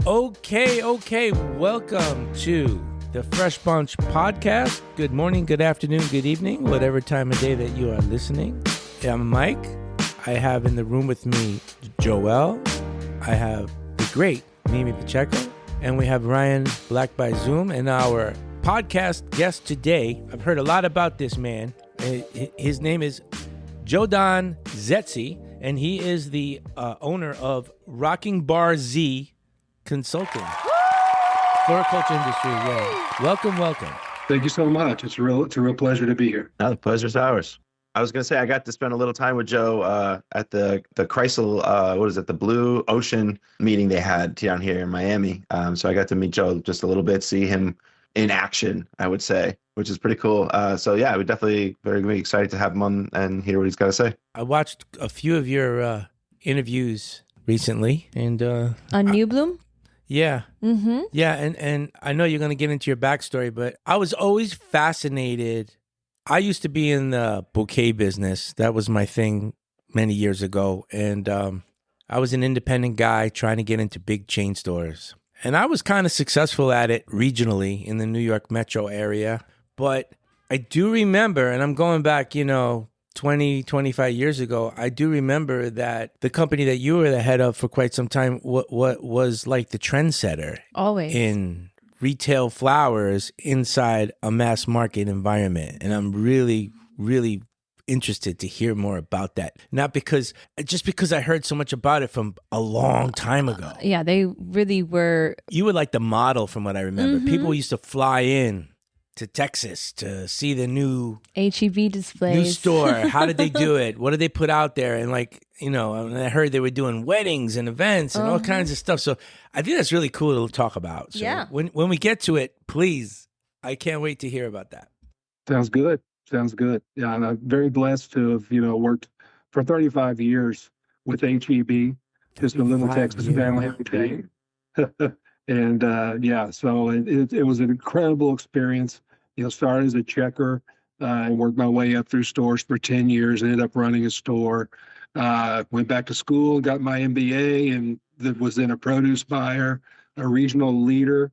Okay. Welcome to the Fresh Bunch podcast. Good morning, good afternoon, good evening, whatever time of day that you are listening. I'm Mike. I have in the room with me Joel. I have the great Mimi Pacheco. And we have Ryan Black by Zoom. And our podcast guest today, I've heard a lot about this man. His name is Jodan Zetzsche, and he is the owner of Rocking Bar Z Consulting. Floriculture industry, yeah. Welcome. Thank you so much. It's a real pleasure to be here. No, the pleasure's ours. I was going to say, I got to spend a little time with Joe at the the Blue Ocean meeting they had down here in Miami. So I got to meet Joe just a little bit, see him in action, I would say, which is pretty cool. So yeah, I would definitely very excited to have him on and hear what he's got to say. I watched a few of your interviews recently. And on New Bloom? Yeah. Mm-hmm. Yeah, and I know you're going to get into your backstory, but I was always fascinated. I used to be in the bouquet business. That was my thing many years ago. And I was an independent guy trying to get into big chain stores. And I was kind of successful at it regionally in the New York metro area. But I do remember, and I'm going back, 20, 25 years ago, I do remember that the company that you were the head of for quite some time what was like the trendsetter. Always. In retail flowers inside a mass market environment. And I'm really, really interested to hear more about that. Not because I heard so much about it from a long time ago. Yeah, they really were. You were like the model from what I remember. Mm-hmm. People used to fly in to Texas to see the new HEB displays. New store. How did they do it? What did they put out there? And I heard they were doing weddings and events and all kinds of stuff. So I think that's really cool to talk about. So yeah. When we get to it, please, I can't wait to hear about that. Sounds good. Yeah, and I'm very blessed to have, worked for 35 years with HEB, just a little Texas family chain. And so it was an incredible experience. Started as a checker and worked my way up through stores for 10 years, ended up running a store. Went back to school, got my MBA, and was then a produce buyer, a regional leader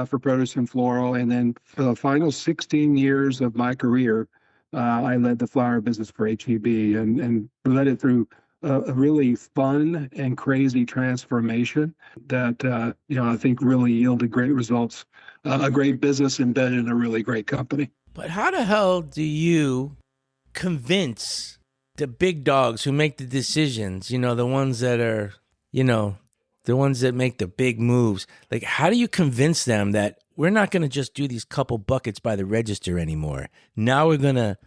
for produce and floral. And then for the final 16 years of my career, I led the flower business for HEB and led it through a really fun and crazy transformation that, I think really yielded great results, a great business embedded in a really great company. But how the hell do you convince the big dogs who make the decisions, the ones that are, the ones that make the big moves? Like, how do you convince them that we're not going to just do these couple buckets by the register anymore? Now we're going to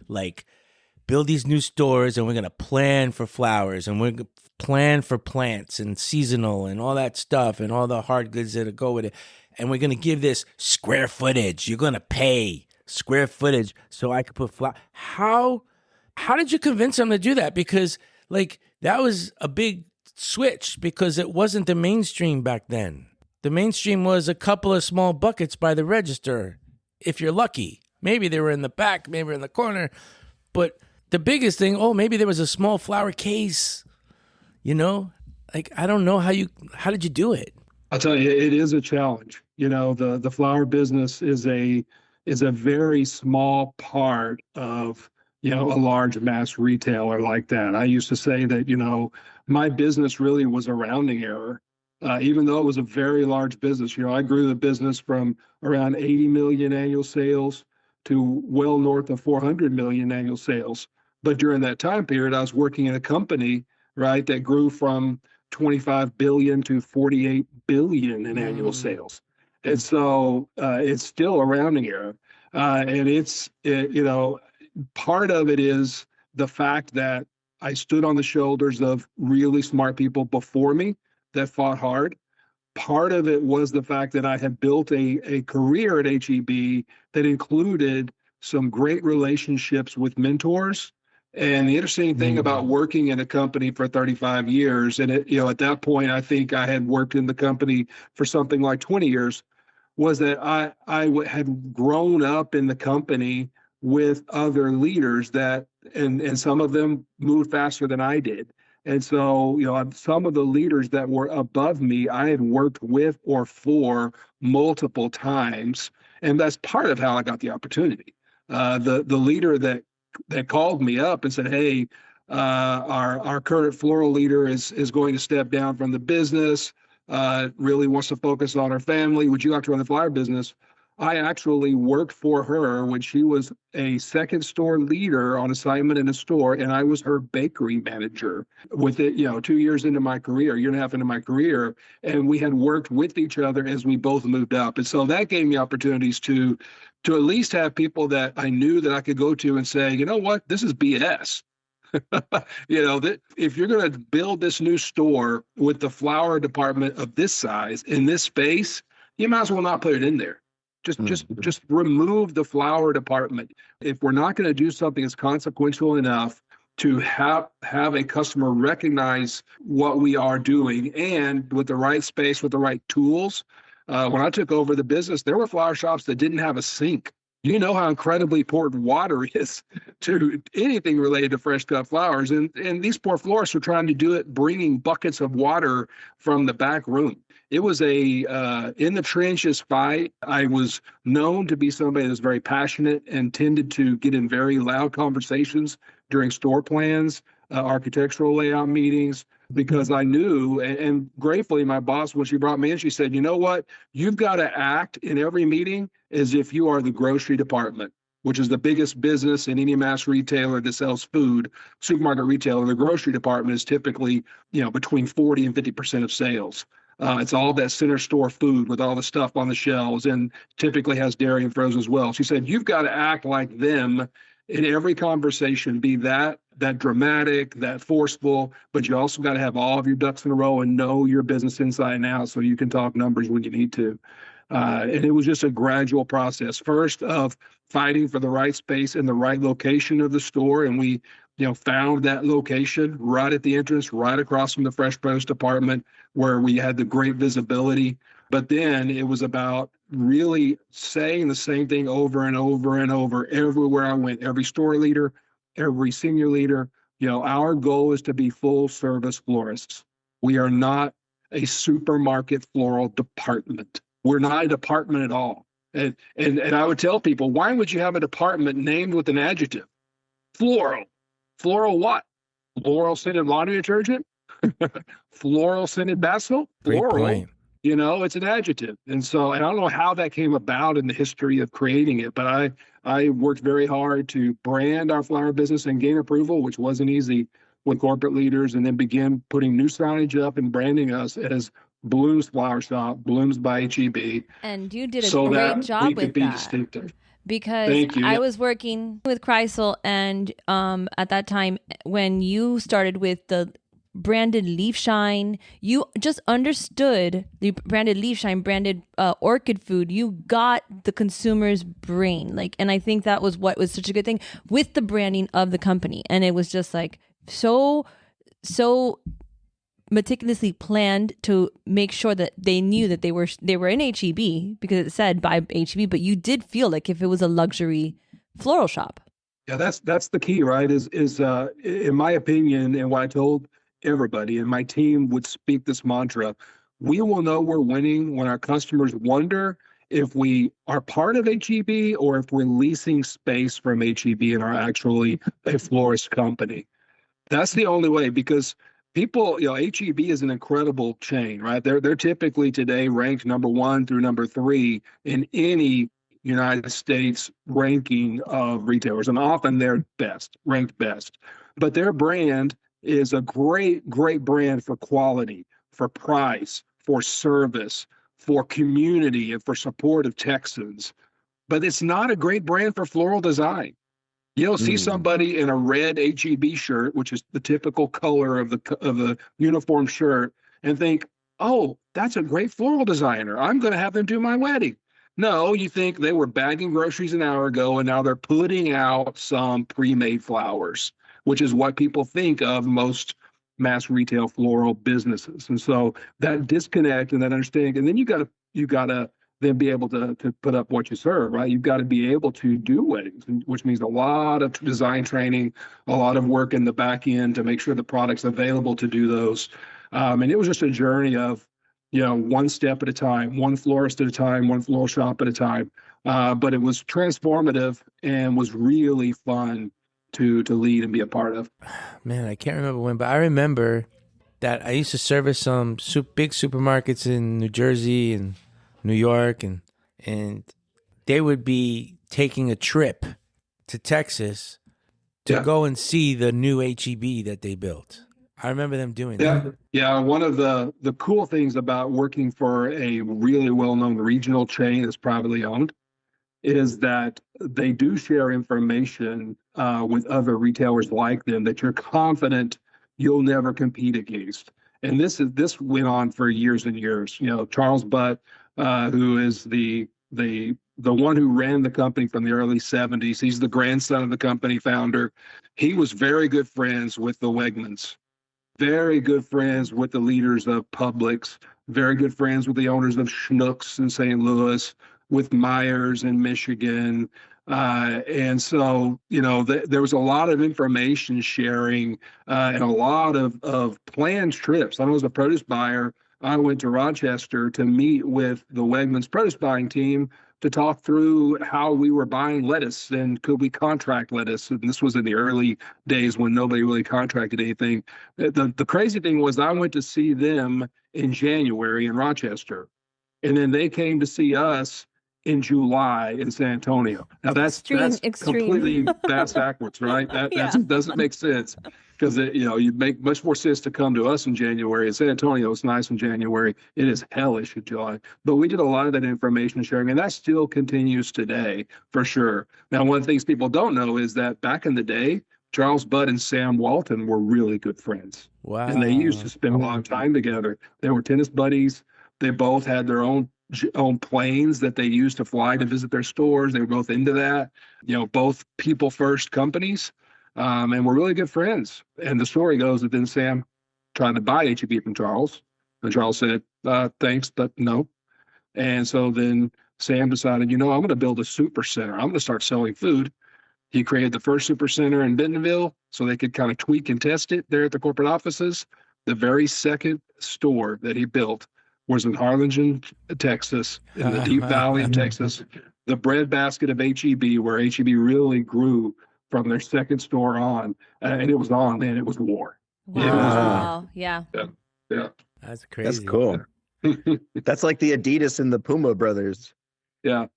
build these new stores, and we're going to plan for flowers, and we're going to plan for plants and seasonal and all that stuff and all the hard goods that go with it. And we're going to give this square footage. You're going to pay square footage so I could put flowers. How did you convince them to do that? Because that was a big switch because it wasn't the mainstream back then. The mainstream was a couple of small buckets by the register, if you're lucky. Maybe they were in the back, maybe in the corner, but the biggest thing, maybe there was a small flower case, I don't know how did you do it? I'll tell you, it is a challenge. The flower business is a very small part of, a large mass retailer like that. I used to say that, my business really was a rounding error, even though it was a very large business. I grew the business from around 80 million annual sales to well north of 400 million annual sales. But during that time period, I was working in a company, right, that grew from 25 billion to 48 billion in annual sales. And so it's still a rounding error. Part of it is the fact that I stood on the shoulders of really smart people before me that fought hard. Part of it was the fact that I had built a career at HEB that included some great relationships with mentors. And the interesting thing about working in a company for 35 years, and at that point, I think I had worked in the company for something like 20 years, was that I had grown up in the company with other leaders and some of them moved faster than I did. And so, some of the leaders that were above me, I had worked with or for multiple times. And that's part of how I got the opportunity. The leader that called me up and said, "Hey, our current floral leader is going to step down from the business, really wants to focus on her family. Would you like to run the flower business?" I actually worked for her when she was a second store leader on assignment in a store, and I was her bakery manager with it, 2 years into my career, year and a half into my career, and we had worked with each other as we both moved up. And so that gave me opportunities to at least have people that I knew that I could go to and say, "You know what, this is BS." That if you're going to build this new store with the flower department of this size in this space, you might as well not put it in there. Just remove the flower department. If we're not going to do something that's consequential enough to have a customer recognize what we are doing, and with the right space, with the right tools. When I took over the business, there were flower shops that didn't have a sink. You know how incredibly important water is to anything related to fresh cut flowers. And these poor florists were trying to do it, bringing buckets of water from the back room. It was a in the trenches fight. I was known to be somebody that was very passionate and tended to get in very loud conversations during store plans, architectural layout meetings, because I knew, and gratefully, my boss, when she brought me in, she said, "You know what? You've got to act in every meeting as if you are the grocery department, which is the biggest business in any mass retailer that sells food, supermarket retailer. The grocery department is typically, between 40 and 50% of sales. It's all that center store food with all the stuff on the shelves, and typically has dairy and frozen as well." She said, "You've got to act like them in every conversation, be that dramatic, that forceful, but you also got to have all of your ducks in a row and know your business inside and out so you can talk numbers when you need to." And it was just a gradual process. First, of fighting for the right space and the right location of the store, and we found that location right at the entrance, right across from the fresh produce department, where we had the great visibility. But then it was about really saying the same thing over and over and over everywhere I went, every store leader, every senior leader. Our goal is to be full service florists. We are not a supermarket floral department. We're not a department at all. And I would tell people, why would you have a department named with an adjective? Floral. Floral what? Floral scented laundry detergent? Floral scented basil? Floral. Great point. It's an adjective. And so, and I don't know how that came about in the history of creating it, but I worked very hard to brand our flower business and gain approval, which wasn't easy with corporate leaders, and then begin putting new signage up and branding us as Bloom's Flower Shop, Blooms by HEB. And you did a great job with that. Distinctive. Because I was working with Chrysal, and at that time, when you started with the branded leaf shine, you just understood the branded leaf shine, branded orchid food. You got the consumer's brain, and I think that was what was such a good thing with the branding of the company. And it was just so meticulously planned to make sure that they knew that they were in HEB because it said by HEB, but you did feel like if it was a luxury floral shop. Yeah, that's the key, right? Is in my opinion, and what I told everybody, and my team would speak this mantra: we will know we're winning when our customers wonder if we are part of HEB or if we're leasing space from HEB and are actually a florist company. That's the only way, because people, HEB is an incredible chain, right? They're typically today ranked number 1 through number 3 in any United States ranking of retailers, and often they're ranked best. But their brand is a great brand for quality, for price, for service, for community, and for support of Texans. But it's not a great brand for floral design. You'll see somebody in a red HEB shirt, which is the typical color of the uniform shirt, and think, "Oh, that's a great floral designer. I'm going to have them do my wedding." No, you think they were bagging groceries an hour ago, and now they're putting out some pre-made flowers, which is what people think of most mass retail floral businesses. And so that disconnect and that understanding, and then you got to then be able to put up what you serve, right? You've got to be able to do weddings, which means a lot of design training, a lot of work in the back end to make sure the product's available to do those. And it was just a journey of, one step at a time, one florist at a time, one floral shop at a time. But it was transformative and was really fun to lead and be a part of. Man, I can't remember when, but I remember that I used to service some big supermarkets in New Jersey and New York, and they would be taking a trip to Texas to go and see the new HEB that they built. I remember them doing that. Yeah. One of the cool things about working for a really well-known regional chain that's privately owned is that they do share information with other retailers like them that you're confident you'll never compete against. And this went on for years and years. Charles Butt, who is the one who ran the company from the early 70s. He's the grandson of the company founder. He was very good friends with the Wegmans, very good friends with the leaders of Publix, very good friends with the owners of Schnucks in St. Louis, with Myers in Michigan. And so, there was a lot of information sharing and a lot of planned trips. I was a produce buyer. I went to Rochester to meet with the Wegmans produce buying team to talk through how we were buying lettuce and could we contract lettuce. And this was in the early days when nobody really contracted anything. The crazy thing was I went to see them in January in Rochester, and then they came to see us in July in San Antonio. Now that's completely backwards, right? That doesn't make sense, because you make much more sense to come to us in January. In San Antonio, it's nice in January. It is hellish in July. But we did a lot of that information sharing, and that still continues today for sure. Now, one of the things people don't know is that back in the day, Charles Butt and Sam Walton were really good friends. Wow. And they used to spend a lot of time together. They were tennis buddies. They both had their own planes that they used to fly to visit their stores. They were both into that, both people first companies, and we're really good friends. And the story goes that then Sam tried to buy HEB from Charles, and Charles said, thanks, but no. And so then Sam decided, I'm going to build a super center. I'm going to start selling food. He created the first super center in Bentonville so they could kind of tweak and test it there at the corporate offices. The very second store that he built was in Harlingen, Texas, in the deep valley of Texas, the breadbasket of HEB, where HEB really grew from their second store on. And it was on, and it was war. Wow. Yeah. That's crazy. That's cool. That's like the Adidas and the Puma brothers. Yeah.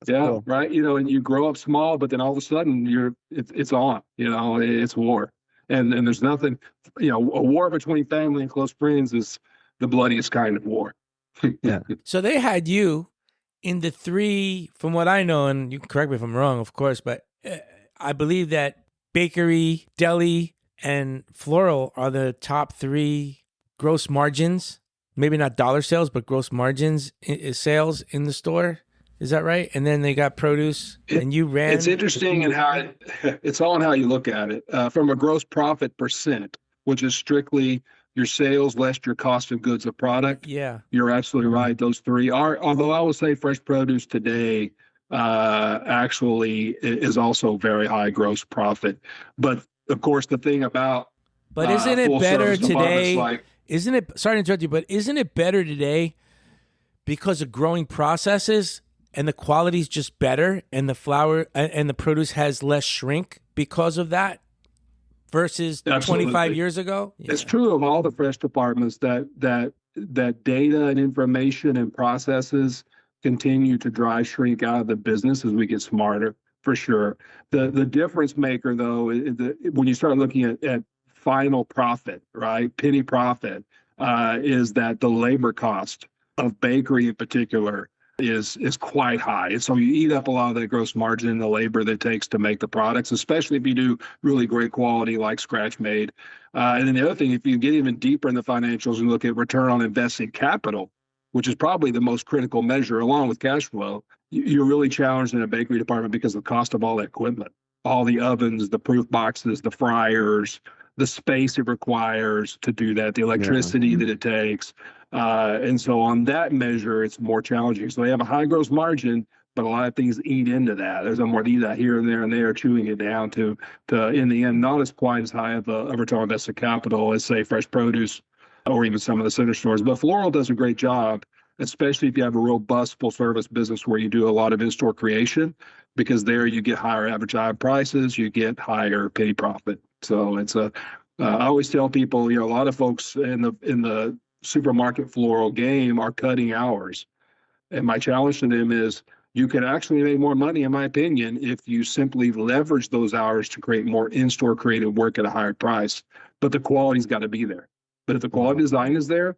That's cool. Right. And you grow up small, but then all of a sudden it's on, it's war. And there's nothing, a war between family and close friends is the bloodiest kind of war. Yeah. So they had you in the three, from what I know, and you can correct me if I'm wrong, of course, but I believe that bakery, deli, and floral are the top three gross margins. Maybe not dollar sales, but gross margins sales in the store. Is that right? And then they got produce, and you ran. It's interesting and it's all in how you look at it. From a gross profit percent, which is strictly your sales less your cost of goods of product. Yeah, you're absolutely right. Those three are, although I would say fresh produce today actually is also very high gross profit. But of course, the thing about isn't it better today? Isn't it? Sorry to interrupt you, but isn't it better today because of growing processes and the quality's just better, and the flour and the produce has less shrink because of that? Versus Absolutely. 25 years ago? Yeah. It's true of all the fresh departments that data and information and processes continue to drive shrink out of the business as we get smarter, for sure. The difference maker, though, when you start looking at final profit, right, penny profit, is that the labor cost of bakery in particular is quite high. And so you eat up a lot of that gross margin in the labor that it takes to make the products, especially if you do really great quality like scratch made. And then the other thing, if you get even deeper in the financials and look at return on invested capital, which is probably the most critical measure along with cash flow, you're really challenged in a bakery department because of the cost of all the equipment, all the ovens, the proof boxes, the fryers, the space it requires to do that, the electricity that it takes. And so on that measure, it's more challenging. So they have a high gross margin, but a lot of things eat into that. There's a more eat that here and there, and they are chewing it down to in the end, not as quite as high of a return on invested capital as, say, fresh produce or even some of the center stores. But Floral does a great job, especially if you have a robust full service business where you do a lot of in-store creation, because there you get higher average item prices, you get higher penny profit. So it's I always tell people, a lot of folks in the supermarket floral game are cutting hours. And my challenge to them is you can actually make more money, in my opinion, if you simply leverage those hours to create more in-store creative work at a higher price. But the quality's got to be there. But if the quality design is there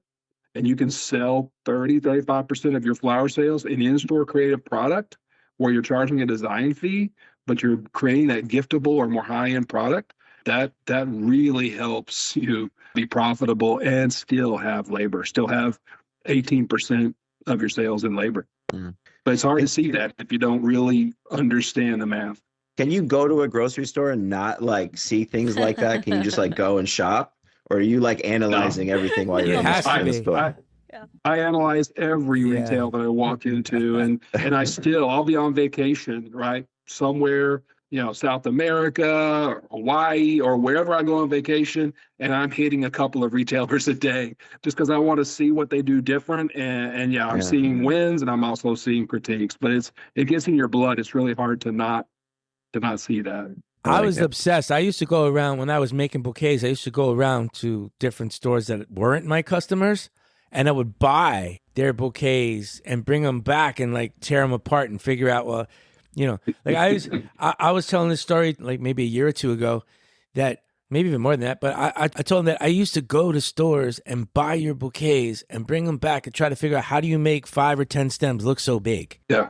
and you can sell 35% of your flower sales in in-store creative product where you're charging a design fee, but you're creating that giftable or more high-end product, that really helps you be profitable and still have labor, still have 18% of your sales in labor. Mm. But it's hard to see that if you don't really understand the math. Can you go to a grocery store and not see things like that? Can you just go and shop? Or are you analyzing everything while you're in the store? I analyze every retail that I walk into, and I'll be on vacation, right? Somewhere, South America or Hawaii or wherever I go on vacation, and I'm hitting a couple of retailers a day just because I want to see what they do different. And I'm seeing wins, and I'm also seeing critiques, but it gets in your blood. It's really hard to not see that. I was obsessed. I used to go around when I was making bouquets. I used to go around to different stores that weren't my customers, and I would buy their bouquets and bring them back and tear them apart and figure out, I was telling this story maybe a year or two ago, that maybe even more than that, but I told them that I used to go to stores and buy your bouquets and bring them back and try to figure out how do you make 5 or 10 stems look so big. Yeah.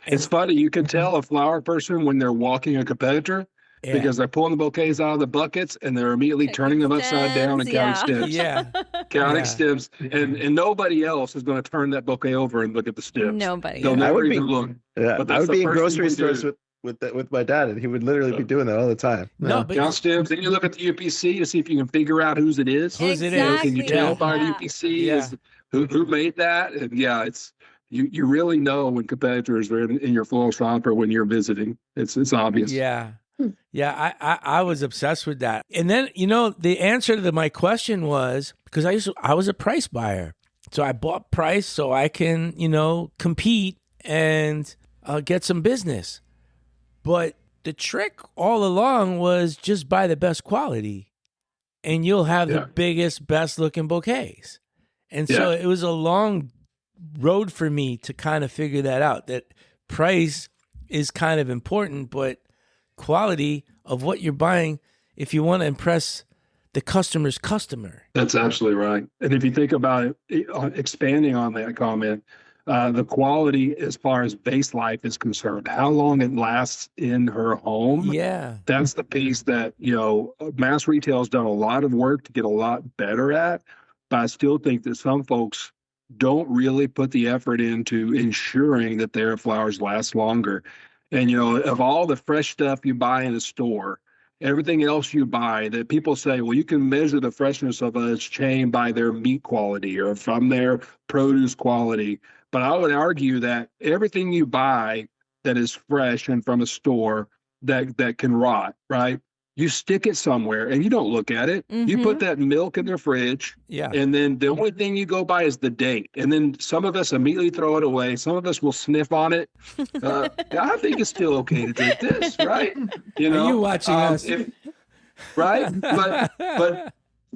It's funny. You can tell a flower person when they're walking a competitor because they're pulling the bouquets out of the buckets and they're immediately turning them upside down and counting stems. Yeah. Counting stems. And nobody else is going to turn that bouquet over and look at the stems. Nobody. They'll never even look. Yeah, I would be in grocery stores with my dad, and he would literally be doing that all the time. No, but count stems. Then you look at the UPC to see if you can figure out whose it is. Whose it is. Can you tell by the UPC is who made that? And it's you really know when competitors are in your floral shop or when you're visiting. It's obvious. Yeah. Yeah, I was obsessed with that. And then, the answer to my question was, because I was a price buyer. So I bought price so I can, compete and get some business. But the trick all along was just buy the best quality and you'll have the biggest, best looking bouquets. And so it was a long road for me to kind of figure that out, that price is kind of important, but quality of what you're buying, if you want to impress the customer's customer. That's absolutely right. And if you think about it, expanding on that comment, the quality as far as base life is concerned, how long it lasts in her home. Yeah. That's the piece that, mass retail has done a lot of work to get a lot better at. But I still think that some folks don't really put the effort into ensuring that their flowers last longer. And, of all the fresh stuff you buy in a store, everything else you buy that people say, well, you can measure the freshness of a chain by their meat quality or from their produce quality. But I would argue that everything you buy that is fresh and from a store that can rot, right? You stick it somewhere and you don't look at it. Mm-hmm. You put that milk in the fridge. Yeah. And then the only thing you go by is the date. And then some of us immediately throw it away. Some of us will sniff on it. I think it's still okay to drink this, right? Are you watching us? Right?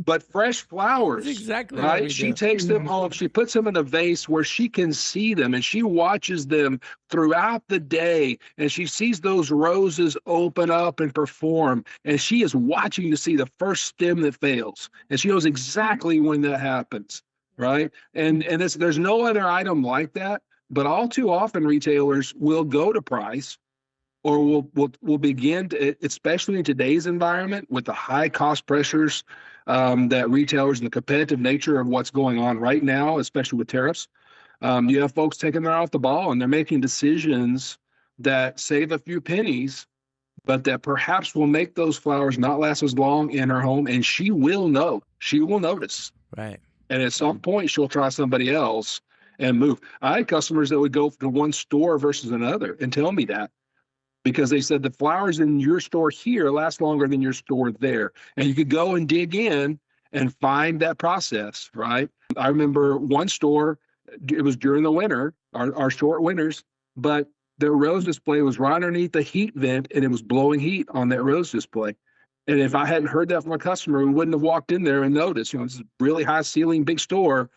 But fresh flowers, that's exactly right? She takes them home. She puts them in a vase where she can see them, and she watches them throughout the day. And she sees those roses open up and perform. And she is watching to see the first stem that fails. And she knows exactly when that happens, right? And there's no other item like that. But all too often, retailers will go to price, or we'll begin to, especially in today's environment with the high cost pressures that retailers and the competitive nature of what's going on right now, especially with tariffs. You have folks taking their eye off the ball and they're making decisions that save a few pennies, but that perhaps will make those flowers not last as long in her home. And she will know. She will notice. Right. And at some point, she'll try somebody else and move. I had customers that would go to one store versus another and tell me that because they said the flowers in your store here last longer than your store there. And you could go and dig in and find that process, right? I remember one store, it was during the winter, our short winters, but their rose display was right underneath the heat vent and it was blowing heat on that rose display. And if I hadn't heard that from a customer, we wouldn't have walked in there and noticed. It's a really high ceiling, big store,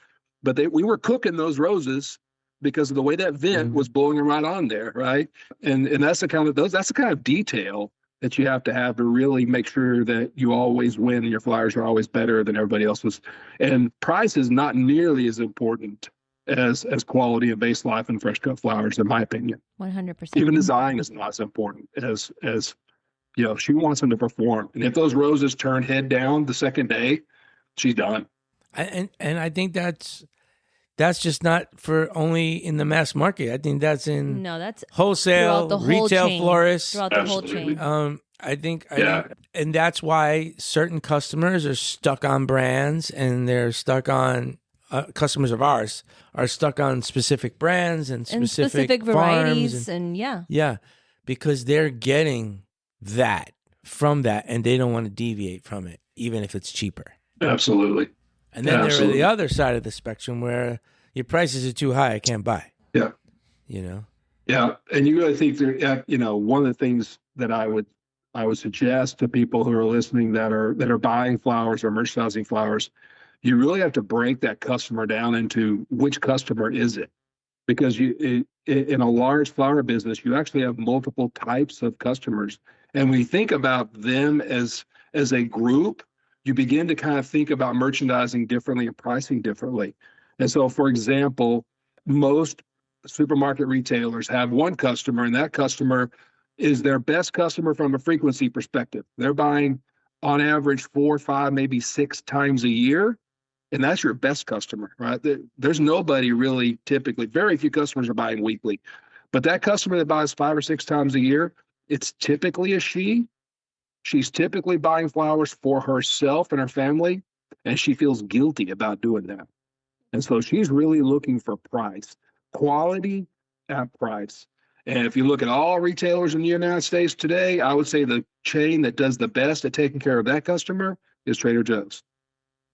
but we were cooking those roses because of the way that vent was blowing them right on there, right? And that's the kind of detail that you have to really make sure that you always win and your flowers are always better than everybody else's. And price is not nearly as important as quality of base life and fresh cut flowers, in my opinion. 100%. Even design is not as important as she wants them to perform. And if those roses turn head down the second day, she's done. And I think that's just not for only in the mass market. I think that's in that's wholesale, the whole retail chain, florists. Throughout the whole chain. I think, and that's why certain customers are stuck on brands, and they're stuck on customers of ours are stuck on specific brands and specific varieties, and yeah, because they're getting that from that, and they don't want to deviate from it, even if it's cheaper. Absolutely. And then there are the other side of the spectrum where your prices are too high, I can't buy. Yeah. Yeah, and you really think one of the things that I would suggest to people who are listening that are buying flowers or merchandising flowers, you really have to break that customer down into which customer is it, because in a large flower business, you actually have multiple types of customers. And when you think about them as a group, you begin to kind of think about merchandising differently and pricing differently. And so, for example, most supermarket retailers have one customer, and that customer is their best customer from a frequency perspective. They're buying on average 4, 5, maybe 6 times a year. And that's your best customer, right? There's nobody really typically, very few customers are buying weekly. But that customer that buys 5 or 6 times a year, it's typically a she. She's typically buying flowers for herself and her family, and she feels guilty about doing that. And so she's really looking for price, quality at price. And if you look at all retailers in the United States today, I would say the chain that does the best at taking care of that customer is Trader Joe's.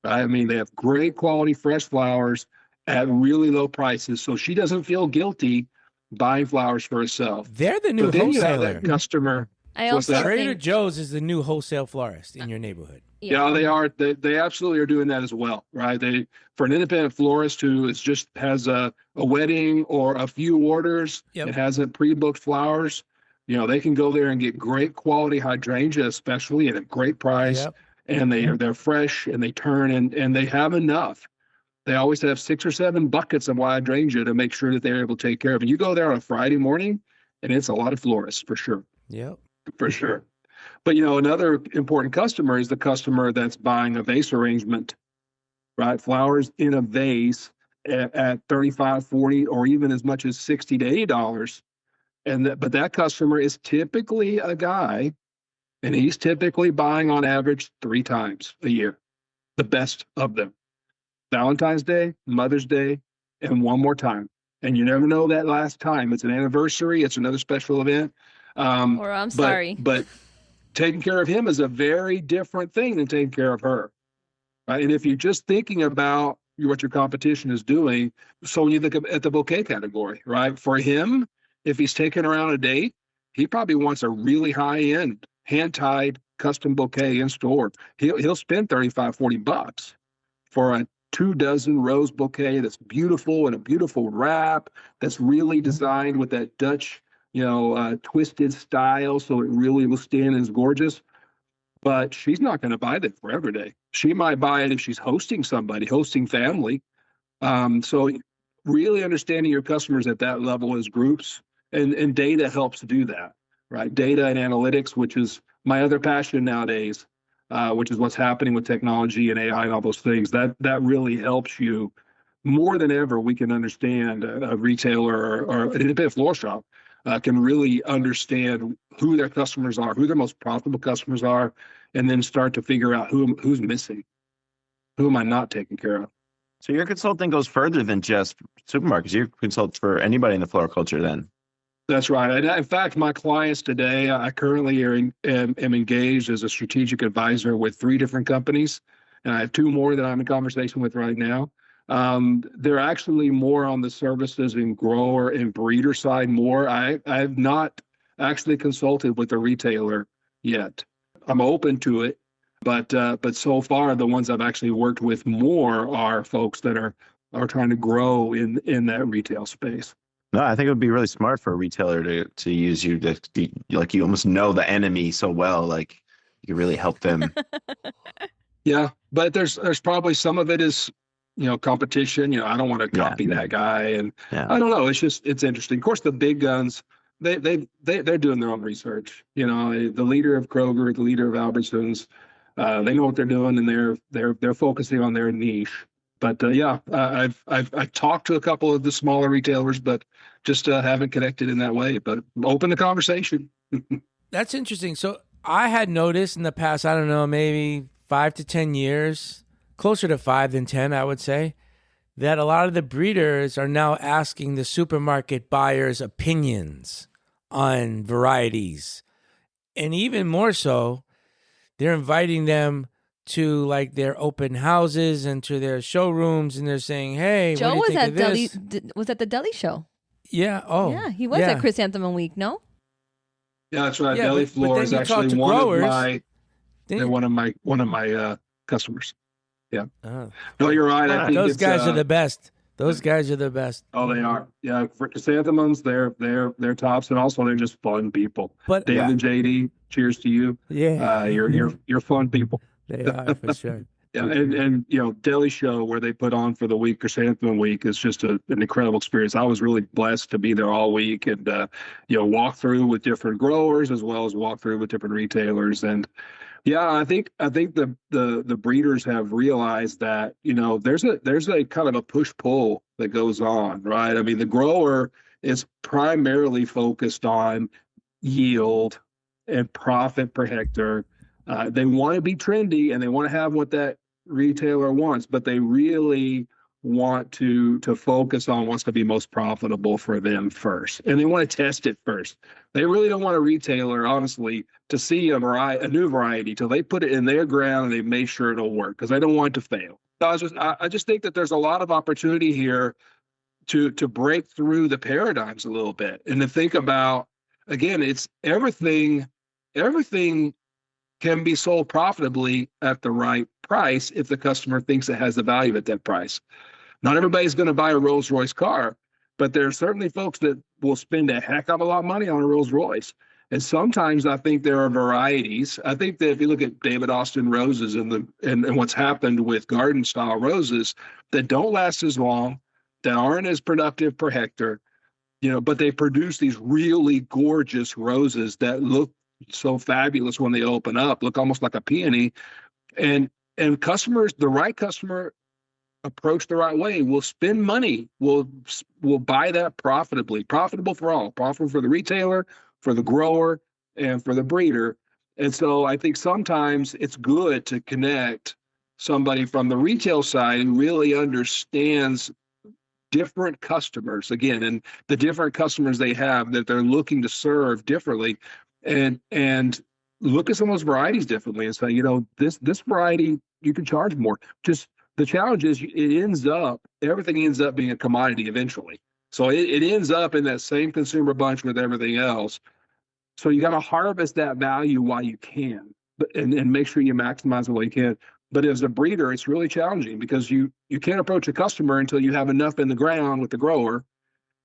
I mean, they have great quality fresh flowers at really low prices, so she doesn't feel guilty buying flowers for herself. They're the new but then wholesaler. You have that customer. I also Trader Joe's is the new wholesale florist in your neighborhood. Yeah, they are. They absolutely are doing that as well, right? For an independent florist who has a wedding or a few orders, it hasn't pre-booked flowers, they can go there and get great quality hydrangea, especially at a great price. Yep. And they're fresh and they turn and they have enough. They always have 6 or 7 buckets of hydrangea to make sure that they're able to take care of it. You go there on a Friday morning, and it's a lot of florists for sure. Yep. For sure. But, another important customer is the customer that's buying a vase arrangement, right? Flowers in a vase at $35, $40, or even as much as $60 to $80. But that customer is typically a guy, and he's typically buying on average 3 times a year, the best of them. Valentine's Day, Mother's Day, and one more time. And you never know that last time. It's an anniversary. It's another special event. Or I'm sorry. But taking care of him is a very different thing than taking care of her. Right? And if you're just thinking about what your competition is doing, so when you look at the bouquet category, right? For him, if he's taking her on a date, he probably wants a really high-end, hand-tied custom bouquet in store. He'll spend $35, $40 for a 24 rose bouquet that's beautiful and a beautiful wrap that's really designed with that Dutch, twisted style, so it really will stand and is gorgeous. But she's not going to buy that for every day. She might buy it if she's hosting somebody, hosting family. So really understanding your customers at that level as groups, and data helps to do that, right? Data and analytics, which is my other passion nowadays, which is what's happening with technology and AI and all those things. That really helps you more than ever. We can understand a retailer or an independent floral shop can really understand who their customers are, who their most profitable customers are, and then start to figure out who's missing, who am I not taking care of. So your consulting goes further than just supermarkets. You consult for anybody in the floriculture then. That's right. And in fact, my clients today, I currently am engaged as a strategic advisor with 3 different companies, and I have 2 more that I'm in conversation with right now. They're actually more on the services and grower and breeder side more. I have not actually consulted with a retailer yet. I'm open to it, but so far the ones I've actually worked with more are folks that are trying to grow in that retail space. No, I think it would be really smart for a retailer to use you like you almost know the enemy so well, like you can really help them. Yeah, but there's probably some of it is, competition. I don't want to copy that guy, and I don't know. It's interesting. Of course, the big guns, they're doing their own research. The leader of Kroger, the leader of Albertsons, they know what they're doing, and they're focusing on their niche. But I've talked to a couple of the smaller retailers, but just haven't connected in that way. But open the conversation. That's interesting. So I had noticed in the past, I don't know, maybe 5 to 10 years, closer to 5 than 10, I would say, that a lot of the breeders are now asking the supermarket buyers' opinions on varieties. And even more so, they're inviting them to like their open houses and to their showrooms, and they're saying, "Hey, Joe what do you think was of at this?" was at the deli show. Yeah. Oh, Yeah, he was at Chrysanthemum Week. No. Yeah, that's right. Yeah, Deli but Floor then is you actually talk to one growers, of my. They're one of my customers. Yeah. No, you're right. I think those guys are the best. Those guys are the best. Oh, they are. Yeah, for chrysanthemums, they're tops, and also they're just fun people. But David and JD, cheers to you. Yeah, you're fun people. They are for sure. Yeah, and Deli Show where they put on for the week, Chrysanthemum Week, is just an incredible experience. I was really blessed to be there all week and walk through with different growers as well as walk through with different retailers. And yeah, I think the breeders have realized that there's a kind of a push pull that goes on, right? I mean, the grower is primarily focused on yield and profit per hectare. They want to be trendy and they want to have what that retailer wants, but they really want to focus on what's going to be most profitable for them first, and they want to test it first. They really don't want a retailer, honestly, to see a new variety till they put it in their ground and they make sure it'll work because they don't want it to fail. So I just think that there's a lot of opportunity here to break through the paradigms a little bit and to think about, again, it's everything can be sold profitably at the right price if the customer thinks it has the value at that price. Not everybody's going to buy a Rolls-Royce car, but there are certainly folks that will spend a heck of a lot of money on a Rolls-Royce. And sometimes I think there are varieties. I think that if you look at David Austin roses and what's happened with garden style roses that don't last as long, that aren't as productive per hectare, but they produce these really gorgeous roses that look so fabulous when they open up, look almost like a peony. And customers, the right customer approached the right way, will spend money, will buy that profitably, profitable for all, profitable for the retailer, for the grower, and for the breeder. And so I think sometimes it's good to connect somebody from the retail side who really understands different customers, again, and the different customers they have that they're looking to serve differently, and look at some of those varieties differently and say, this variety you can charge more. Just the challenge is everything ends up being a commodity eventually. So it ends up in that same consumer bunch with everything else. So you got to harvest that value while you can, and make sure you maximize it while you can. But as a breeder, it's really challenging because you can't approach a customer until you have enough in the ground with the grower.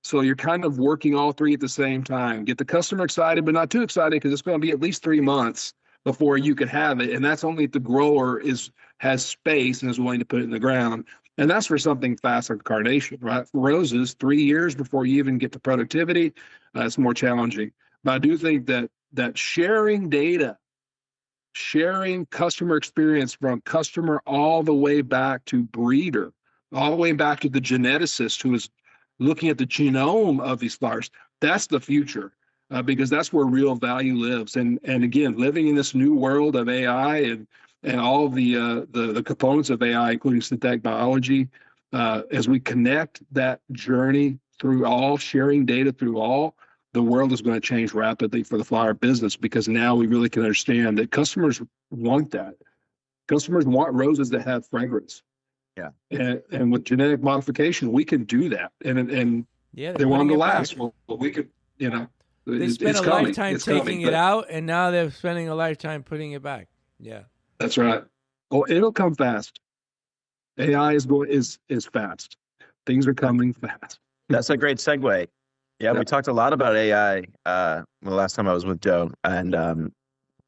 So you're kind of working all 3 at the same time. Get the customer excited, but not too excited because it's going to be at least 3 months before you can have it. And that's only if the grower has space and is willing to put it in the ground. And that's for something fast like carnation, right? For roses, 3 years before you even get to productivity, it's more challenging. But I do think that sharing data, sharing customer experience from customer all the way back to breeder, all the way back to the geneticist who is looking at the genome of these flowers, that's the future, because that's where real value lives. And again, living in this new world of AI and all the components of AI, including synthetic biology, as we connect that journey through all, sharing data through all, the world is going to change rapidly for the flower business, because now we really can understand that customers want that. Customers want roses that have fragrance. Yeah. And with genetic modification, we can do that. And Yeah, they want them to back. last. Well, we could, they spent a lifetime taking it out, and now they're spending a lifetime putting it back. Yeah. That's right. Oh, it'll come fast. AI is fast. Things are coming fast. That's a great segue. Yeah, we talked a lot about AI the last time I was with Joe, and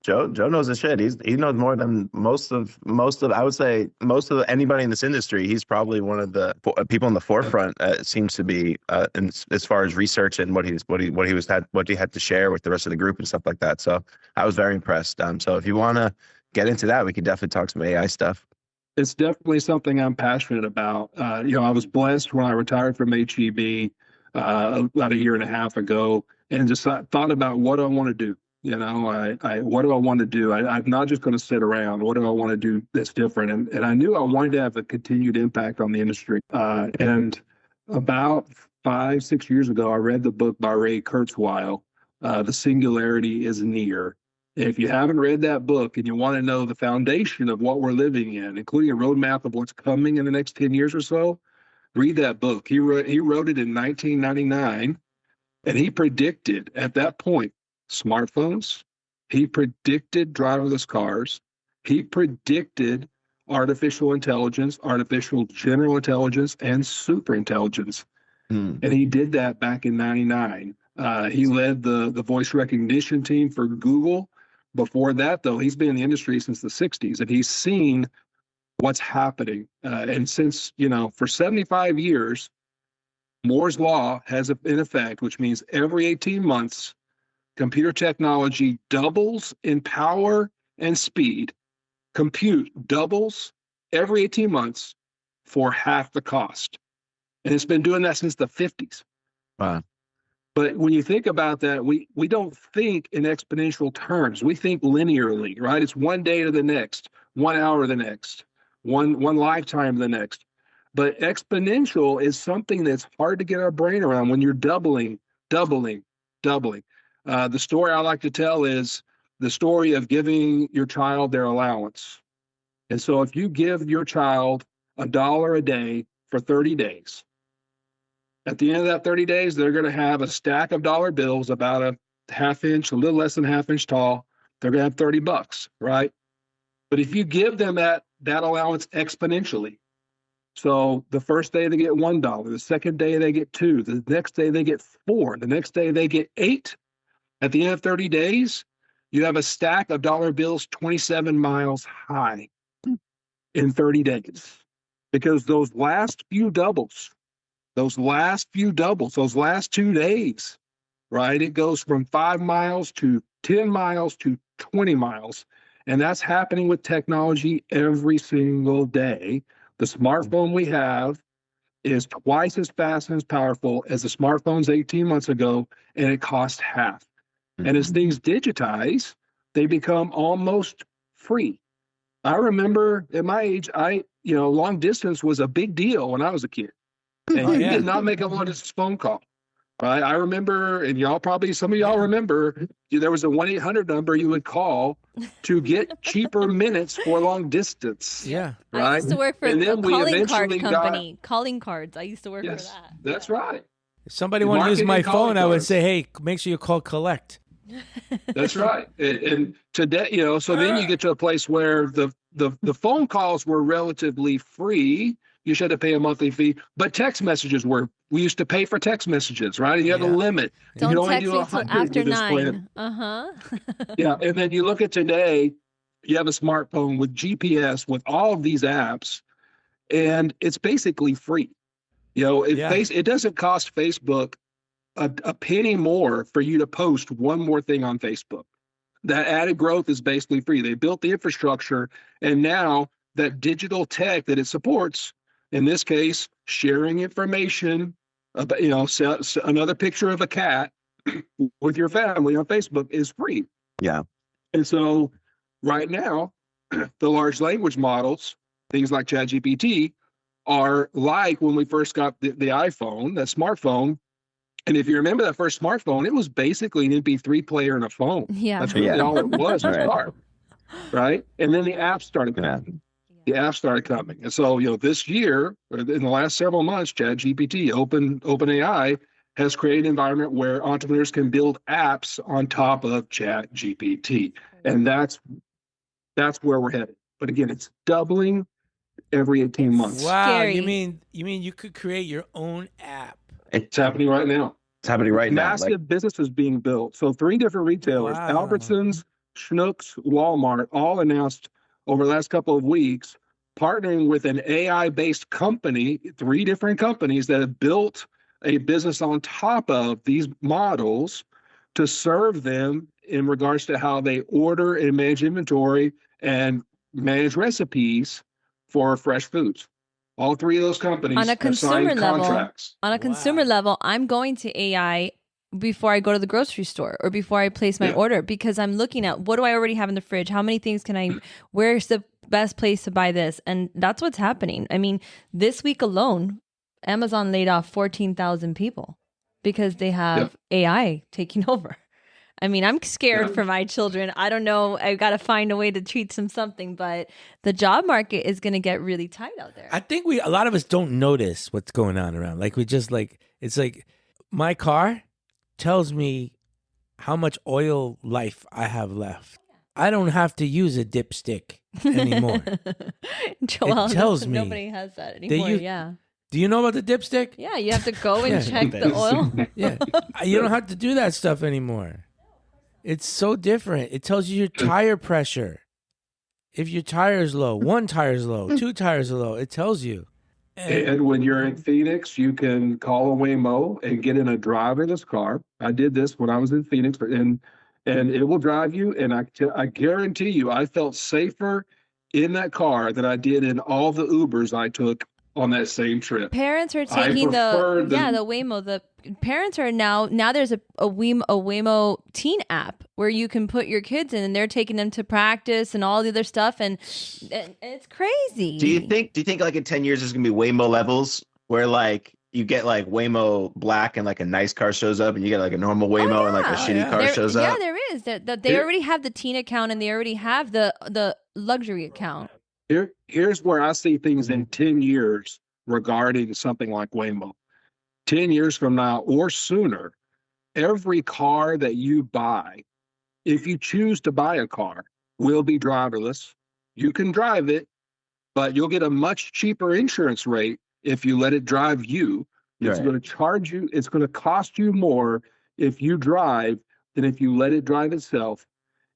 Joe knows his shit. He knows more than most of I would say most of anybody in this industry. He's probably one of the people in the forefront. It seems to be as far as research and what he had to share with the rest of the group and stuff like that. So I was very impressed. So if you want to get into that, we could definitely talk some AI stuff. It's definitely something I'm passionate about. I was blessed when I retired from HEB about a year and a half ago, and just thought about what I want to do. What do I want to do? I'm not just going to sit around. What do I want to do that's different? And I knew I wanted to have a continued impact on the industry. And about 5-6 years ago, I read the book by Ray Kurzweil, The Singularity is Near. And if you haven't read that book and you want to know the foundation of what we're living in, including a roadmap of what's coming in the next 10 years or so, read that book. He wrote it in 1999, and he predicted at that point smartphones. He predicted driverless cars. He predicted artificial intelligence, artificial general intelligence, and super intelligence. And he did that back in 99. He led the voice recognition team for Google. Before that, though, he's been in the industry since the 60s, and he's seen what's happening. And since, for 75 years, Moore's Law has in effect, which means every 18 months, computer technology doubles in power and speed. Compute doubles every 18 months for half the cost. And it's been doing that since the 50s. Wow. But when you think about that, we don't think in exponential terms. We think linearly, right? It's one day to the next, 1 hour to the next, one lifetime to the next. But exponential is something that's hard to get our brain around when you're doubling. The story I like to tell is the story of giving your child their allowance. And so if you give your child $1 a day for 30 days, at the end of that 30 days, they're going to have a stack of dollar bills about a half-inch, a little less than a half-inch tall. They're going to have $30, right? But if you give them that allowance exponentially, so the first day they get $1, the second day they get $2, the next day they get $4, the next day they get $8. At the end of 30 days, you have a stack of dollar bills 27 miles high in 30 days. Because those last few doubles, those last 2 days, right? It goes from 5 miles to 10 miles to 20 miles. And that's happening with technology every single day. The smartphone we have is twice as fast and as powerful as the smartphones 18 months ago, and it costs half. And as things digitize, they become almost free. I remember at my age, long distance was a big deal when I was a kid. And you did not make a long distance phone call. Right? I remember, and some of y'all remember, there was a 1-800 number you would call to get cheaper minutes for long distance. Yeah. Right? I used to work for a calling card company. Calling cards. I used to work for that. That's right. If somebody wanted to use my phone, I would say, hey, make sure you call collect. That's right. And today, so then you get to a place where the phone calls were relatively free. You should have to pay a monthly fee, but text messages we used to pay for text messages, right? And you have a limit. Don't you text me until after 9. Yeah, and then you look at today, you have a smartphone with GPS, with all of these apps, and it's basically free. It doesn't cost Facebook a penny more for you to post one more thing on Facebook. That added growth is basically free. They built the infrastructure, and now that digital tech that it supports, in this case, sharing information about, another picture of a cat with your family on Facebook is free. Yeah. And so right now, the large language models, things like ChatGPT, are like when we first got the iPhone, that smartphone. And if you remember that first smartphone, it was basically an MP3 player and a phone. Yeah. That's really all it was to start, right? And then the apps started coming. The apps started coming. And so, this year, or in the last several months, ChatGPT, OpenAI, has created an environment where entrepreneurs can build apps on top of ChatGPT. And that's where we're headed. But again, it's doubling every 18 months. Wow. Scary. You mean you could create your own app? It's happening right now. It's happening right now. Massive businesses being built. So 3 different retailers, Wow. Albertsons, Schnucks, Walmart, all announced over the last couple of weeks, partnering with an AI-based company, 3 different companies that have built a business on top of these models to serve them in regards to how they order and manage inventory and manage recipes for fresh foods. All 3 of those companies On a have consumer signed level, contracts. consumer level, I'm going to AI before I go to the grocery store or before I place my order, because I'm looking at what do I already have in the fridge? How many things can I, where's the best place to buy this? And that's what's happening. I mean, this week alone, Amazon laid off 14,000 people because they have AI taking over. I mean, I'm scared for my children. I don't know. I've got to find a way to teach them something, but the job market is going to get really tight out there. I think a lot of us don't notice what's going on around. Like we just it's like my car tells me how much oil life I have left. I don't have to use a dipstick anymore. Joel, it tells me. Nobody has that anymore. Do you know about the dipstick? Yeah, you have to go and check the oil. Yeah. You don't have to do that stuff anymore. It's so different. It tells you your tire pressure. If your tire is low, 1 tire is low, 2 tires are low, it tells you. And when you're in Phoenix, you can call a Waymo and get in a driverless car. I did this when I was in Phoenix, and it will drive you. And I guarantee you, I felt safer in that car than I did in all the Ubers I took on that same trip. Parents are taking the Waymo. The parents are now there's a Waymo teen app where you can put your kids in, and they're taking them to practice and all the other stuff, and it's crazy. Do you think like in 10 years there's gonna be Waymo levels where like you get like Waymo Black and like a nice car shows up, and you get like a normal Waymo and like a shitty car shows up? Yeah, there is. They already have the teen account, and they already have the luxury account. Here's where I see things in 10 years regarding something like Waymo. 10 years from now or sooner, every car that you buy, if you choose to buy a car, will be driverless. You can drive it, but you'll get a much cheaper insurance rate if you let it drive you. It's going to charge you, it's going to cost you more if you drive than if you let it drive itself.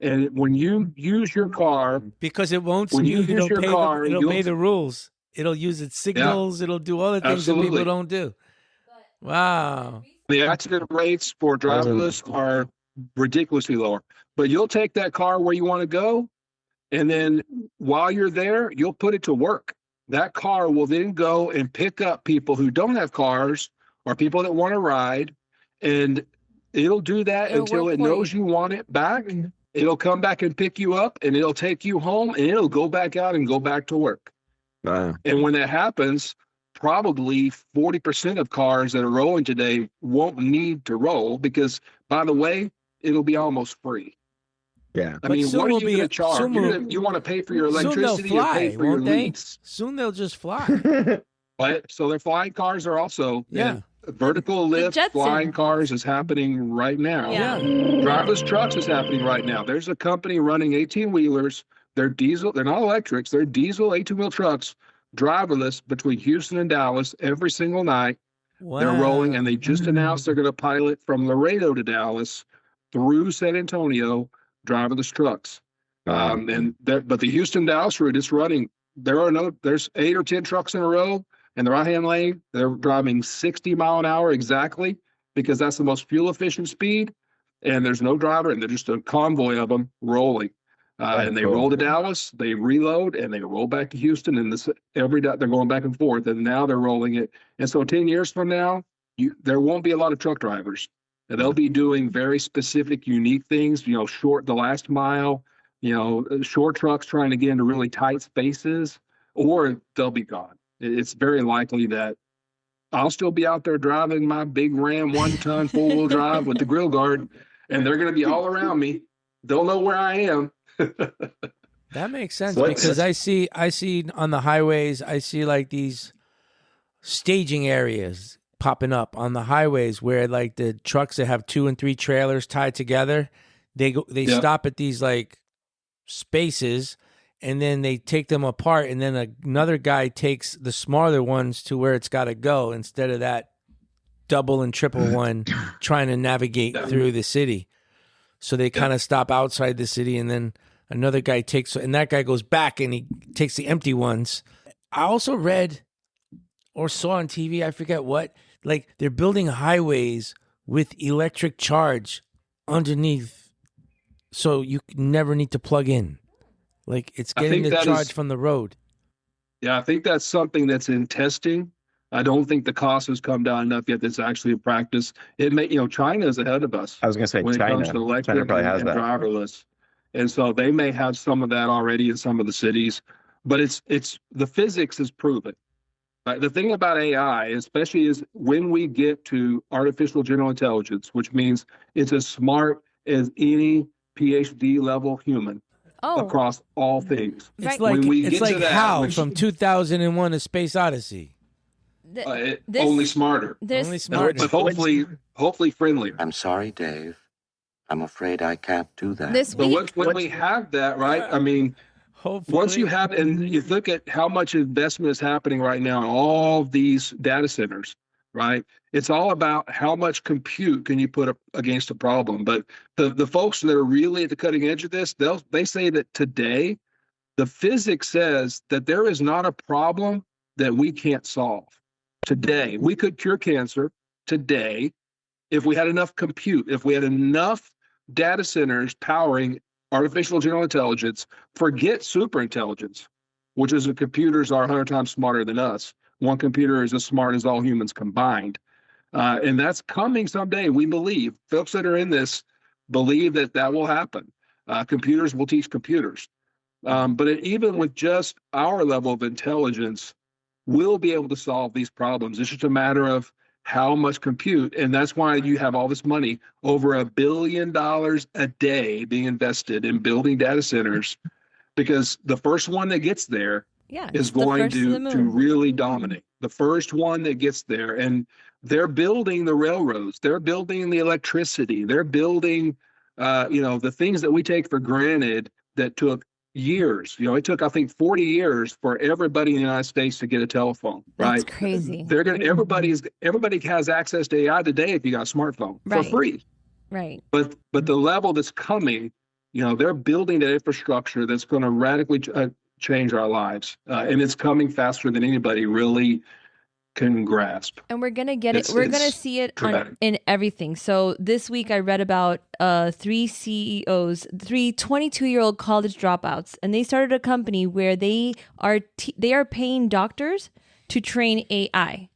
And when you use your car, because it won't, when you use your car, it'll pay the rules. It'll use its signals. It'll do all the things that people don't do. Wow. The accident rates for driverless are ridiculously lower. But you'll take that car where you want to go, and then while you're there, you'll put it to work. That car will then go and pick up people who don't have cars or people that want to ride, and it'll do that until it knows you want it back. It'll come back and pick you up, and it'll take you home, and it'll go back out and go back to work. And when that happens, probably 40% of cars that are rolling today won't need to roll because, by the way, it'll be almost free. Yeah. I mean, what are you going to charge? You want to pay for your electricity or pay for your lease? Soon they'll just fly. So their flying cars are also vertical lift flying cars is happening right now. Driverless trucks is happening right now. There's a company running 18-wheelers. They're diesel. They're not electrics. They're diesel 18-wheel trucks, driverless, between Houston and Dallas every single night. Wow. They're rolling, and they just announced they're going to pilot from Laredo to Dallas through San Antonio, driverless trucks. But the Houston-Dallas route is running. There's 8 or 10 trucks in a row in the right-hand lane. They're driving 60 mile an hour exactly because that's the most fuel-efficient speed, and there's no driver, and they're just a convoy of them rolling. And they roll to Dallas, they reload, and they roll back to Houston, and they're going back and forth, and now they're rolling it. And so 10 years from now, there won't be a lot of truck drivers. And they'll be doing very specific, unique things, the last mile, short trucks trying to get into really tight spaces, or they'll be gone. it's very likely that I'll still be out there driving my big Ram 1-ton 4-wheel drive with the grill guard, and they're going to be all around me. They'll know where I am. That makes sense because I see on the highways, I see like these staging areas popping up on the highways where like the trucks that have 2 and 3 trailers tied together, they stop at these like spaces, and then they take them apart, and then another guy takes the smaller ones to where it's got to go instead of that double and triple one trying to navigate through the city. So they kind of stop outside the city, and then another guy and that guy goes back and he takes the empty ones. I also read or saw on TV, I forget what, like they're building highways with electric charge underneath, so you never need to plug in. Like it's getting the charge from the road. Yeah, I think that's something that's in testing. I don't think the cost has come down enough yet. That's actually a practice. It may, China is ahead of us. I was going to say when China. It comes to electric China probably has and that. driverless, and so they may have some of that already in some of the cities. But it's the physics is proven. The thing about AI, especially, is when we get to artificial general intelligence, which means it's as smart as any PhD level human across all things. It's like HAL from 2001: A Space Odyssey. Only smarter. Only smarter. But hopefully friendlier. I'm sorry, Dave. I'm afraid I can't do that. This week. But when we have that, right? I mean, hopefully. Once you have, and you look at how much investment is happening right now in all these data centers, right? It's all about how much compute can you put up against a problem. But the folks that are really at the cutting edge of this, they say that today, the physics says that there is not a problem that we can't solve. Today, we could cure cancer today if we had enough compute, if we had enough data centers powering artificial general intelligence. Forget super intelligence, which is computers are 100 times smarter than us. One computer is as smart as all humans combined. And that's coming someday, we believe. Folks that are in this believe that will happen. Computers will teach computers. But even with just our level of intelligence, we'll be able to solve these problems. It's just a matter of how much compute. And that's why you have all this money, over $1 billion a day being invested in building data centers, because the first one that gets there is going to really dominate. The first one that gets there. And they're building the railroads. They're building the electricity. They're building, the things that we take for granted that took years. It took, I think, 40 years for everybody in the United States to get a telephone, right? That's crazy. Everybody has access to AI today if you got a smartphone for free. Right. But the level that's coming, they're building that infrastructure that's going to radically change our lives. And it's coming faster than anybody really can grasp. And we're going to get it. We're going to see it in everything. So this week I read about 3 CEOs, 3 22-year-old college dropouts, and they started a company where they are paying doctors to train AI.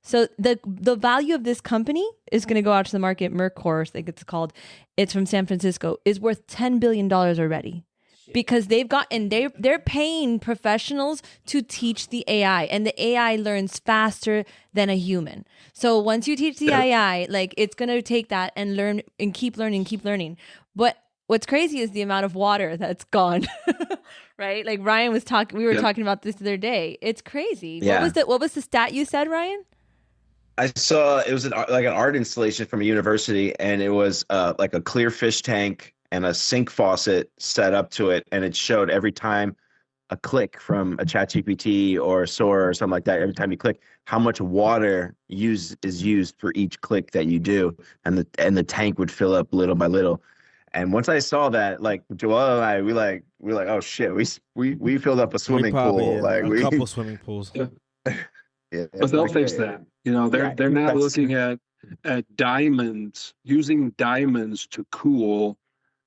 So the value of this company is going to go out to the market. Mercor, I think it's called. It's from San Francisco, is worth $10 billion already. Because they're paying professionals to teach the AI, and the AI learns faster than a human. So once you teach the AI, like, it's going to take that and learn and keep learning. But what's crazy is the amount of water that's gone, right? Like Ryan was talking, we were talking about this the other day. It's crazy. Yeah. What was the stat you said, Ryan? I saw it was an art installation from a university, and it was like a clear fish tank and a sink faucet set up to it, and it showed every time a click from a ChatGPT or a Sora or something like that, every time you click, how much water is used for each click that you do, and the tank would fill up little by little. And once I saw that, like Joel and I, we're like, oh shit, we filled up a swimming pool, like a couple swimming pools. But they'll fix that. They're now looking at diamonds, using diamonds to cool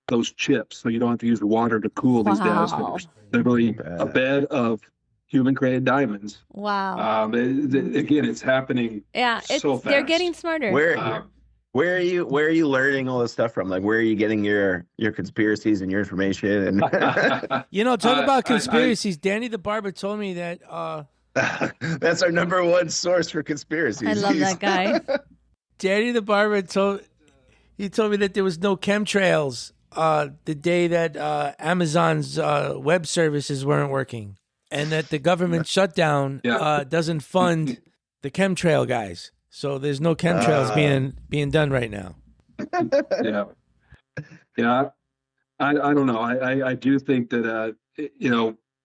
those chips, so you don't have to use the water to cool these data centers. They're really a bed of human-created diamonds. Wow. Again, it's happening. Yeah, so fast. They're getting smarter. Where are you learning all this stuff from? Like, where are you getting your conspiracies and your information? And talk about conspiracies. Danny the barber told me that That's our number one source for conspiracies. I love that guy. Danny the barber told me that there was no chemtrails the day that Amazon's web services weren't working, and that the government shutdown doesn't fund the chemtrail guys. So there's no chemtrails being done right now. Yeah. I don't know. I do think that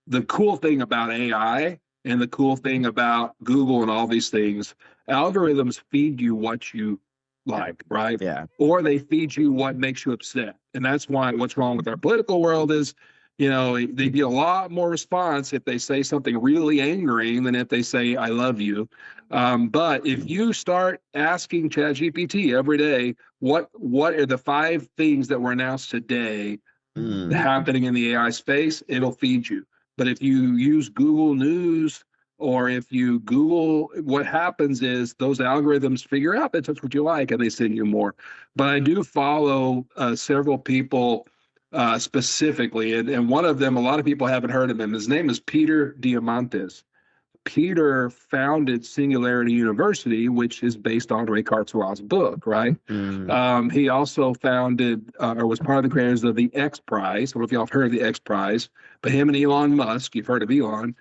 the cool thing about AI and the cool thing about Google and all these things, algorithms feed you what you like, right? Yeah. Or they feed you what makes you upset. And that's why what's wrong with our political world is, they get a lot more response if they say something really angering than if they say, I love you. But if you start asking ChatGPT every day, what are the 5 things that were announced today happening in the AI space, it'll feed you. But if you use Google News or if you Google, what happens is those algorithms figure out that's what you like and they send you more. But I do follow several people specifically, and one of them, a lot of people haven't heard of him. His name is Peter Diamandis. Peter founded Singularity University, which is based on Ray Kurzweil's book, right? He also founded or was part of the creators of the X Prize. I don't know if y'all have heard of the X Prize, but him and Elon Musk, you've heard of Elon,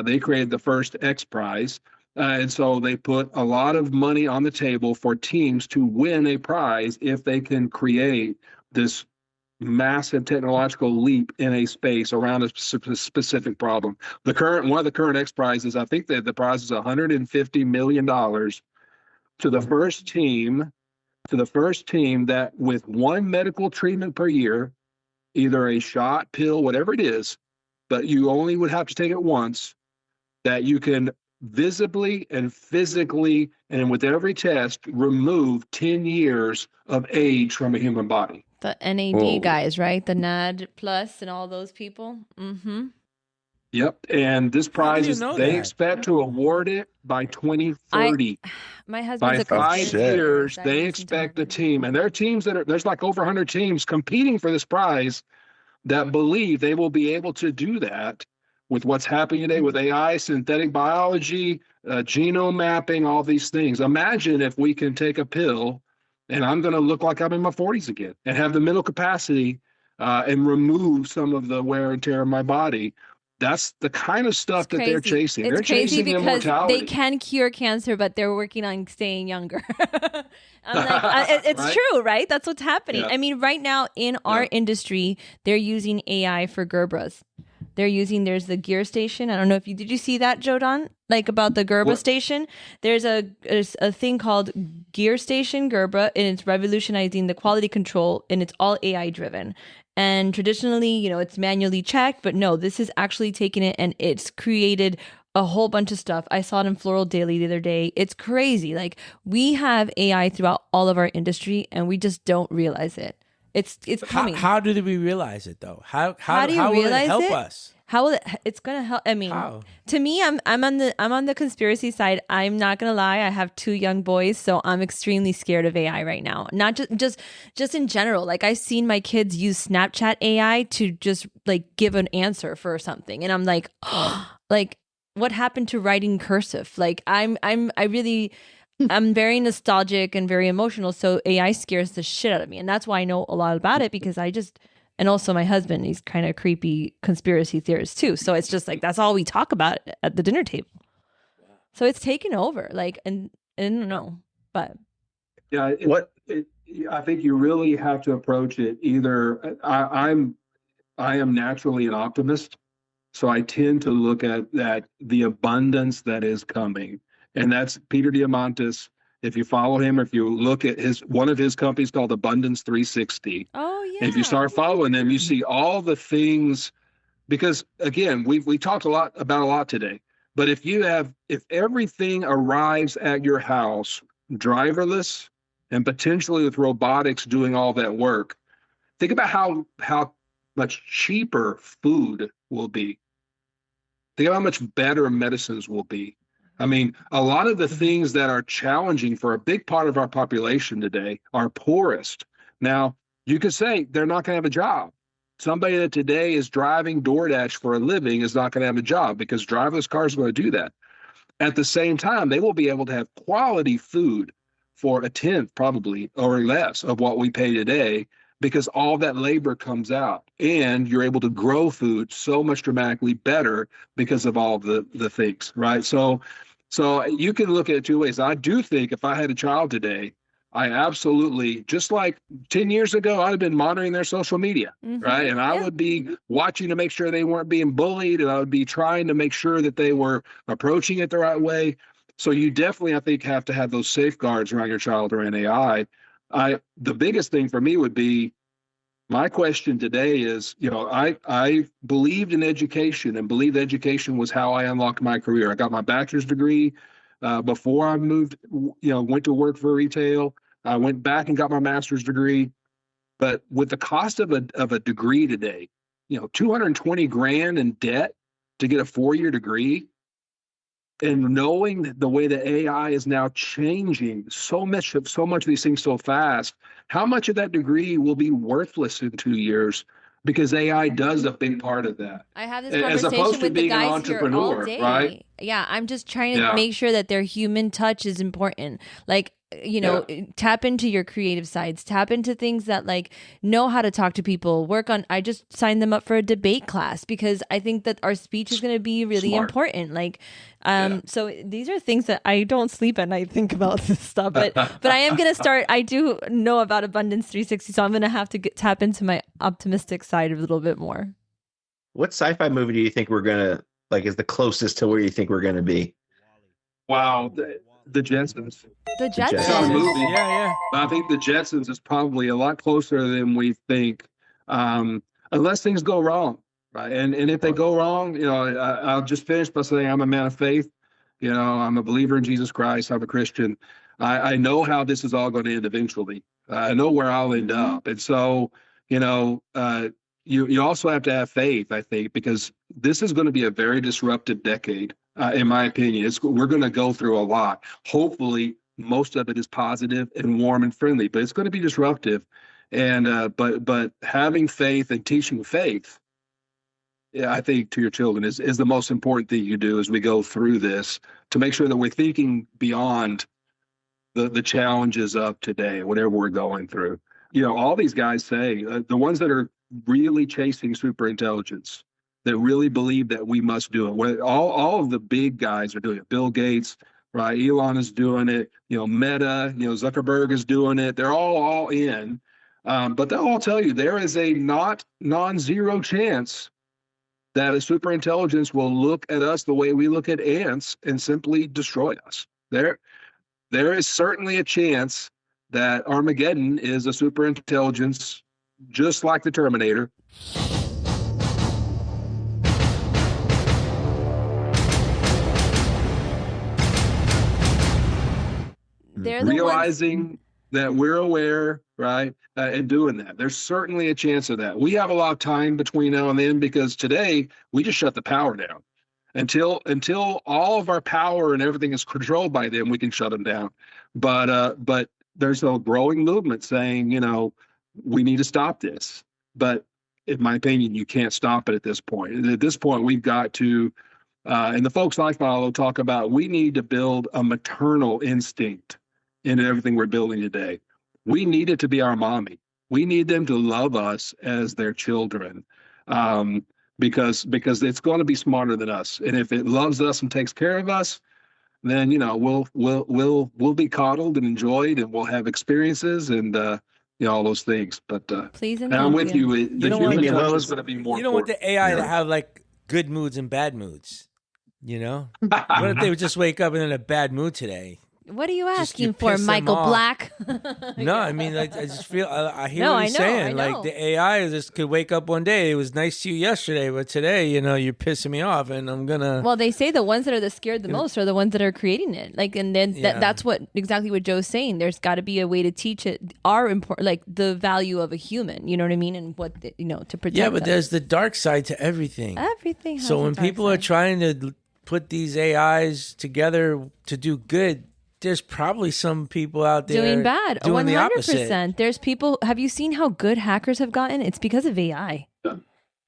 they created the first X Prize. And so they put a lot of money on the table for teams to win a prize if they can create this massive technological leap in a space around a specific problem. One of the current X prizes, I think that the prize is $150 million to the first team that with one medical treatment per year, either a shot, pill, whatever it is, but you only would have to take it once, that you can visibly and physically and with every test remove 10 years of age from a human body. The NAD guys, right? The NAD plus and all those people. Yep. And this prize they expect to award it by 2030. My husband's by 5 years, they expect the team, and there are teams there's like over 100 teams competing for this prize that believe they will be able to do that with what's happening today with AI, synthetic biology, genome mapping, all these things. Imagine if we can take a pill and I'm going to look like I'm in my 40s again and have the mental capacity and remove some of the wear and tear of my body. That's the kind of stuff that they're chasing. They're chasing immortality. They can cure cancer, but they're working on staying younger. I'm like, it's right? True, right? That's what's happening. Yeah. I mean, right now in our industry, they're using AI for Gerbras. There's the gear station. I don't know if did you see that, Jodan? Like about the Gerber station? There's a thing called Gear Station Gerber, and it's revolutionizing the quality control, and it's all AI driven. And traditionally, it's manually checked, but no, this is actually taking it and it's created a whole bunch of stuff. I saw it in Floral Daily the other day. It's crazy. Like we have AI throughout all of our industry, and we just don't realize it. It's coming. How do we realize it though? How do you will realize it help us? How will it's gonna help? I mean, to me, I'm on the conspiracy side. I'm not gonna lie. I have 2 young boys, so I'm extremely scared of AI right now. Not just in general. Like I've seen my kids use Snapchat AI to just like give an answer for something, and I'm like, oh, like what happened to writing cursive? Like I'm very nostalgic and very emotional, so AI scares the shit out of me, and that's why I know a lot about it because and also my husband, he's kind of creepy conspiracy theorist too. So it's just like, that's all we talk about at the dinner table. So it's taken over, like, and I don't know, but. Yeah, I think you really have to approach it either. I am naturally an optimist. So I tend to look at the abundance that is coming. And that's Peter Diamandis. If you follow him, or if you look at one of his companies called Abundance 360. Oh yeah. And if you start following them, you see all the things, because again, we talked about a lot today. But if everything arrives at your house driverless and potentially with robotics doing all that work, think about how much cheaper food will be. Think about how much better medicines will be. I mean, a lot of the things that are challenging for a big part of our population today are poorest. Now, you could say they're not going to have a job. Somebody that today is driving DoorDash for a living is not going to have a job because driverless cars are going to do that. At the same time, they will be able to have quality food for a tenth, probably, or less of what we pay today, because all that labor comes out, and you're able to grow food so much dramatically better because of all the things, right? So you can look at it two ways. I do think if I had a child today, I absolutely, just like 10 years ago, I'd have been monitoring their social media, right? And I would be watching to make sure they weren't being bullied, and I would be trying to make sure that they were approaching it the right way. So you definitely, I think, have to have those safeguards around your child around AI. The biggest thing for me would be, my question today is, I believed in education and believed education was how I unlocked my career. I got my bachelor's degree before I moved, went to work for retail. I went back and got my master's degree. But with the cost of a degree today, $220,000 in debt to get a 4-year degree, and knowing the way that AI is now changing so much of these things so fast, how much of that degree will be worthless in 2 years because AI does a big part of that. I have this As opposed conversation to with the being an guys here all entrepreneur, day. right? Yeah, I'm just trying to make sure that their human touch is important. Like, tap into your creative sides, tap into things that know how to talk to people, I just signed them up for a debate class because I think that our speech is going to be really important. So these are things that I don't sleep at night think about this stuff, but I am going to start. I do know about Abundance 360, so I'm going to have to tap into my optimistic side a little bit more. What sci-fi movie do you think we're going to is the closest to where you think we're going to be? Wow. The Jetsons. The Jetsons. It's not a movie. Yeah. I think the Jetsons is probably a lot closer than we think, unless things go wrong, right? And if they go wrong, I'll just finish by saying I'm a man of faith. I'm a believer in Jesus Christ. I'm a Christian. I know how this is all going to end eventually. I know where I'll end up. And so, you also have to have faith, I think, because this is going to be a very disruptive decade. In my opinion, we're going to go through a lot. Hopefully, most of it is positive and warm and friendly, but it's going to be disruptive. And but having faith and teaching faith, I think, to your children is the most important thing you do as we go through this, to make sure that we're thinking beyond the challenges of today, whatever we're going through. All these guys say, the ones that are really chasing super intelligence, that really believe that we must do it. All of the big guys are doing it. Bill Gates, right? Elon is doing it. Meta, Zuckerberg is doing it. They're all in. But they'll all tell you there is a non-zero chance that a super intelligence will look at us the way we look at ants and simply destroy us. There is certainly a chance that Armageddon is a super intelligence, just like the Terminator. They're realizing that we're aware, right, and doing that. There's certainly a chance of that. We have a lot of time between now and then because today we just shut the power down. Until all of our power and everything is controlled by them, we can shut them down. But there's a growing movement saying, we need to stop this. But in my opinion, you can't stop it at this point. And at this point, we've got to, and the folks I follow talk about, we need to build a maternal instinct in everything we're building today. We need it to be our mommy. We need them to love us as their children, because it's going to be smarter than us. And if it loves us and takes care of us, then we'll be coddled and enjoyed, and we'll have experiences and all those things. But please, and I'm with you. The human touch is going to be more. You don't want the AI to have good moods and bad moods. What if they would just wake up and in a bad mood today? What are you asking for, Michael Black? No, I mean, I just feel I hear what he's saying. The AI just could wake up one day. It was nice to you yesterday, but today, you're pissing me off, and I'm gonna. Well, they say the ones that are scared the most are the ones that are creating it. And then that's exactly what Joe's saying. There's got to be a way to teach it the value of a human. You know what I mean, and what to protect. Yeah, but them. there's the dark side to everything. Everything. Has so when a dark people side. are trying to put these AIs together to do good, there's probably some people out there doing bad. doing 100%. the opposite. There's people. Have you seen how good hackers have gotten? It's because of AI. Yeah.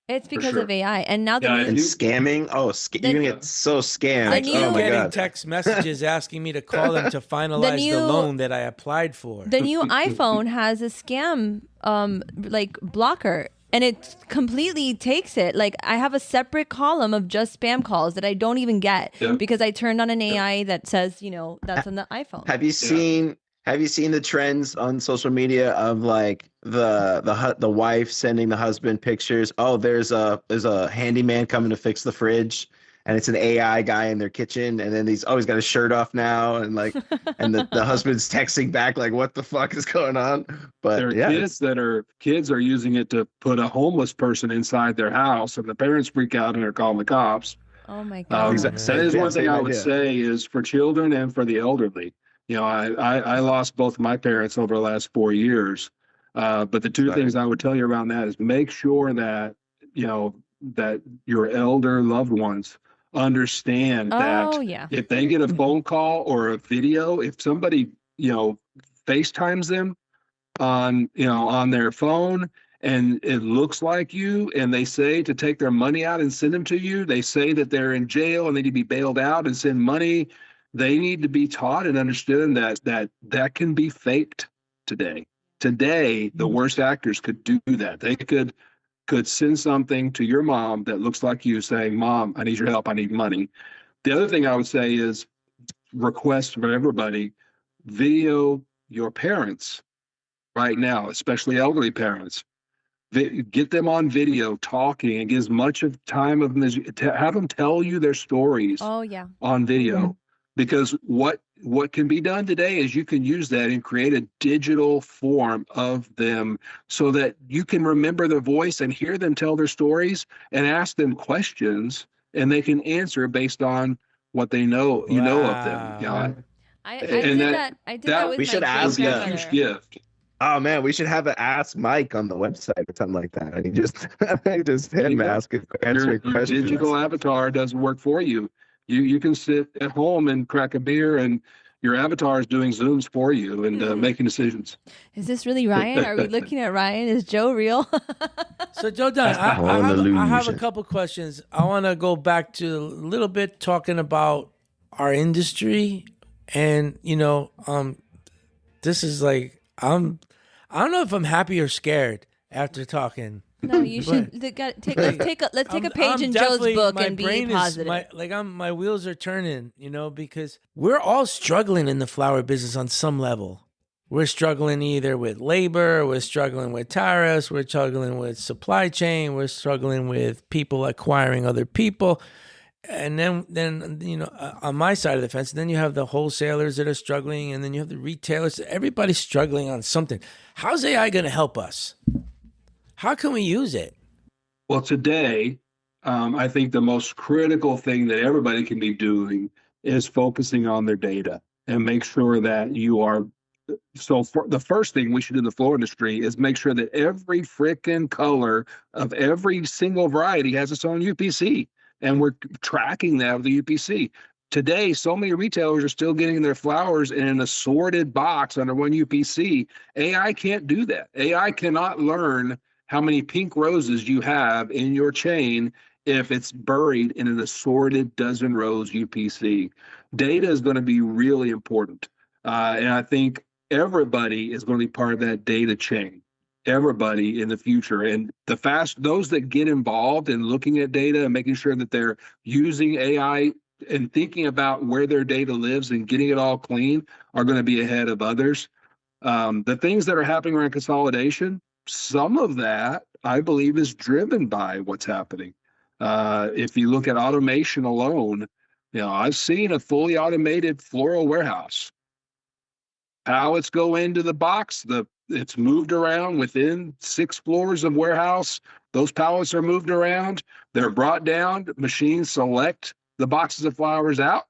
It's because sure. of AI. And now Yeah, And scamming. Oh, you're gonna get so scammed. I keep Oh my getting god. text messages asking me to call them to finalize the loan that I applied for. the new iPhone has a scam like blocker. And it completely takes it. Like I have a separate column of just spam calls that I don't even get because I turned on an AI that says, that's on the iPhone. Have you seen the trends on social media of like the wife sending the husband pictures? Oh, there's a handyman coming to fix the fridge, and it's an AI guy in their kitchen, and then he's got his shirt off now, and like, and the husband's texting back like, "What the fuck is going on?" But there are kids are using it to put a homeless person inside their house, and the parents freak out and they're calling the cops. Oh my god! That is one thing I would say is for children and for the elderly. I lost both my parents over the last 4 years, but the two things I would tell you around that is make sure that that your elder loved ones understand that if they get a phone call or a video, if somebody FaceTimes them on their phone and it looks like you and they say to take their money out and send them to you, they say that they're in jail and they need to be bailed out and send money, they need to be taught and understood that can be faked today. The worst actors could do that. They could send something to your mom that looks like you saying, "Mom, I need your help. I need money." The other thing I would say is request for everybody, video your parents right now, especially elderly parents. Get them on video talking and get as much of time of them as have them tell you their stories on video. Because what can be done today is you can use that and create a digital form of them so that you can remember their voice and hear them tell their stories and ask them questions and they can answer based on what they know, of them. I did that with we should ask a huge gift. Oh man, we should have an Ask Mike on the website or something like that. I mean, just him answering questions. Your digital avatar doesn't work for you. You can sit at home and crack a beer, and your avatar is doing Zooms for you and making decisions. Is this really Ryan? Are we looking at Ryan? Is Joe real? So Joe Dunn, I have a couple questions. I want to go back to a little bit talking about our industry, and this is like I don't know if I'm happy or scared after talking. No, you should let's take a page in Joe's book and be positive. My wheels are turning, because we're all struggling in the flower business on some level. We're struggling either with labor, we're struggling with tariffs, we're struggling with supply chain, we're struggling with people acquiring other people. And then on my side of the fence, then you have the wholesalers that are struggling, and then you have the retailers. Everybody's struggling on something. How's AI going to help us? How can we use it? Well, today, I think the most critical thing that everybody can be doing is focusing on their data and make sure that you are. So the first thing we should do in the floral industry is make sure that every frickin' color of every single variety has its own UPC. And we're tracking that with the UPC. Today, so many retailers are still getting their flowers in an assorted box under one UPC. AI can't do that. AI cannot learn how many pink roses you have in your chain if it's buried in an assorted dozen rows UPC. Data is going to be really important. And I think everybody is going to be part of that data chain. Everybody in the future. And those that get involved in looking at data and making sure that they're using AI and thinking about where their data lives and getting it all clean are going to be ahead of others. The things that are happening around consolidation, some of that I believe is driven by what's happening. If you look at automation alone, I've seen a fully automated floral warehouse. Pallets go into the box, it's moved around within 6 floors of warehouse. Those pallets are moved around. They're brought down. Machines select the boxes of flowers out,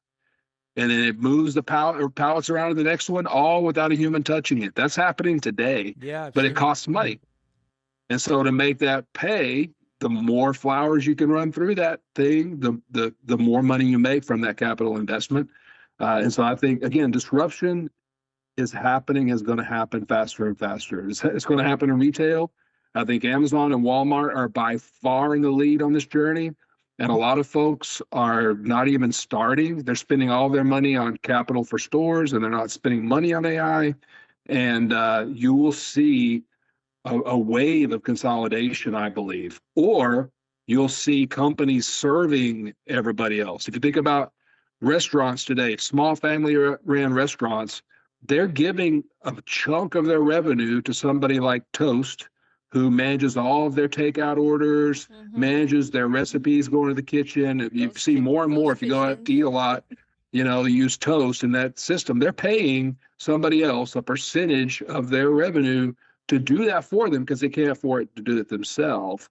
and then it moves the pallets around to the next one, all without a human touching it. That's happening today. Yeah, but it costs money. And so to make that pay, the more flowers you can run through that thing, the more money you make from that capital investment. And so I think, again, disruption is happening, is going to happen faster and faster. It's going to happen in retail. I think Amazon and Walmart are by far in the lead on this journey. And a lot of folks are not even starting. They're spending all their money on capital for stores, and they're not spending money on AI. And you will see a wave of consolidation, I believe, or you'll see companies serving everybody else. If you think about restaurants today, small family ran restaurants, they're giving a chunk of their revenue to somebody like Toast, who manages all of their takeout orders, manages their recipes going to the kitchen. You see more and more, if you go out to eat a lot, you use Toast in that system. They're paying somebody else a percentage of their revenue to do that for them because they can't afford to do it themselves.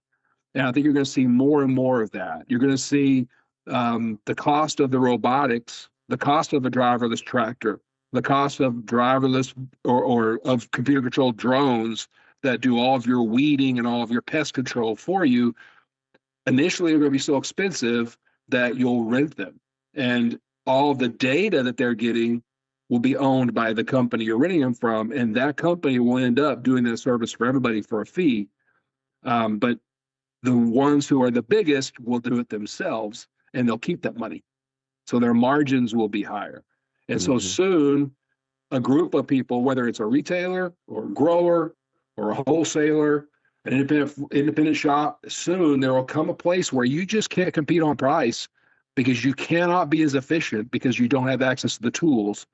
And I think you're going to see more and more of that. You're going to see the cost of the robotics, the cost of a driverless tractor, the cost of driverless or of computer-controlled drones that do all of your weeding and all of your pest control for you. Initially, they're going to be so expensive that you'll rent them. And all the data that they're getting will be owned by the company you're renting them from, and that company will end up doing that service for everybody for a fee. But the ones who are the biggest will do it themselves, and they'll keep that money. So their margins will be higher. And so soon, a group of people, whether it's a retailer or a grower or a wholesaler, an independent shop, soon there will come a place where you just can't compete on price because you cannot be as efficient because you don't have access to the tools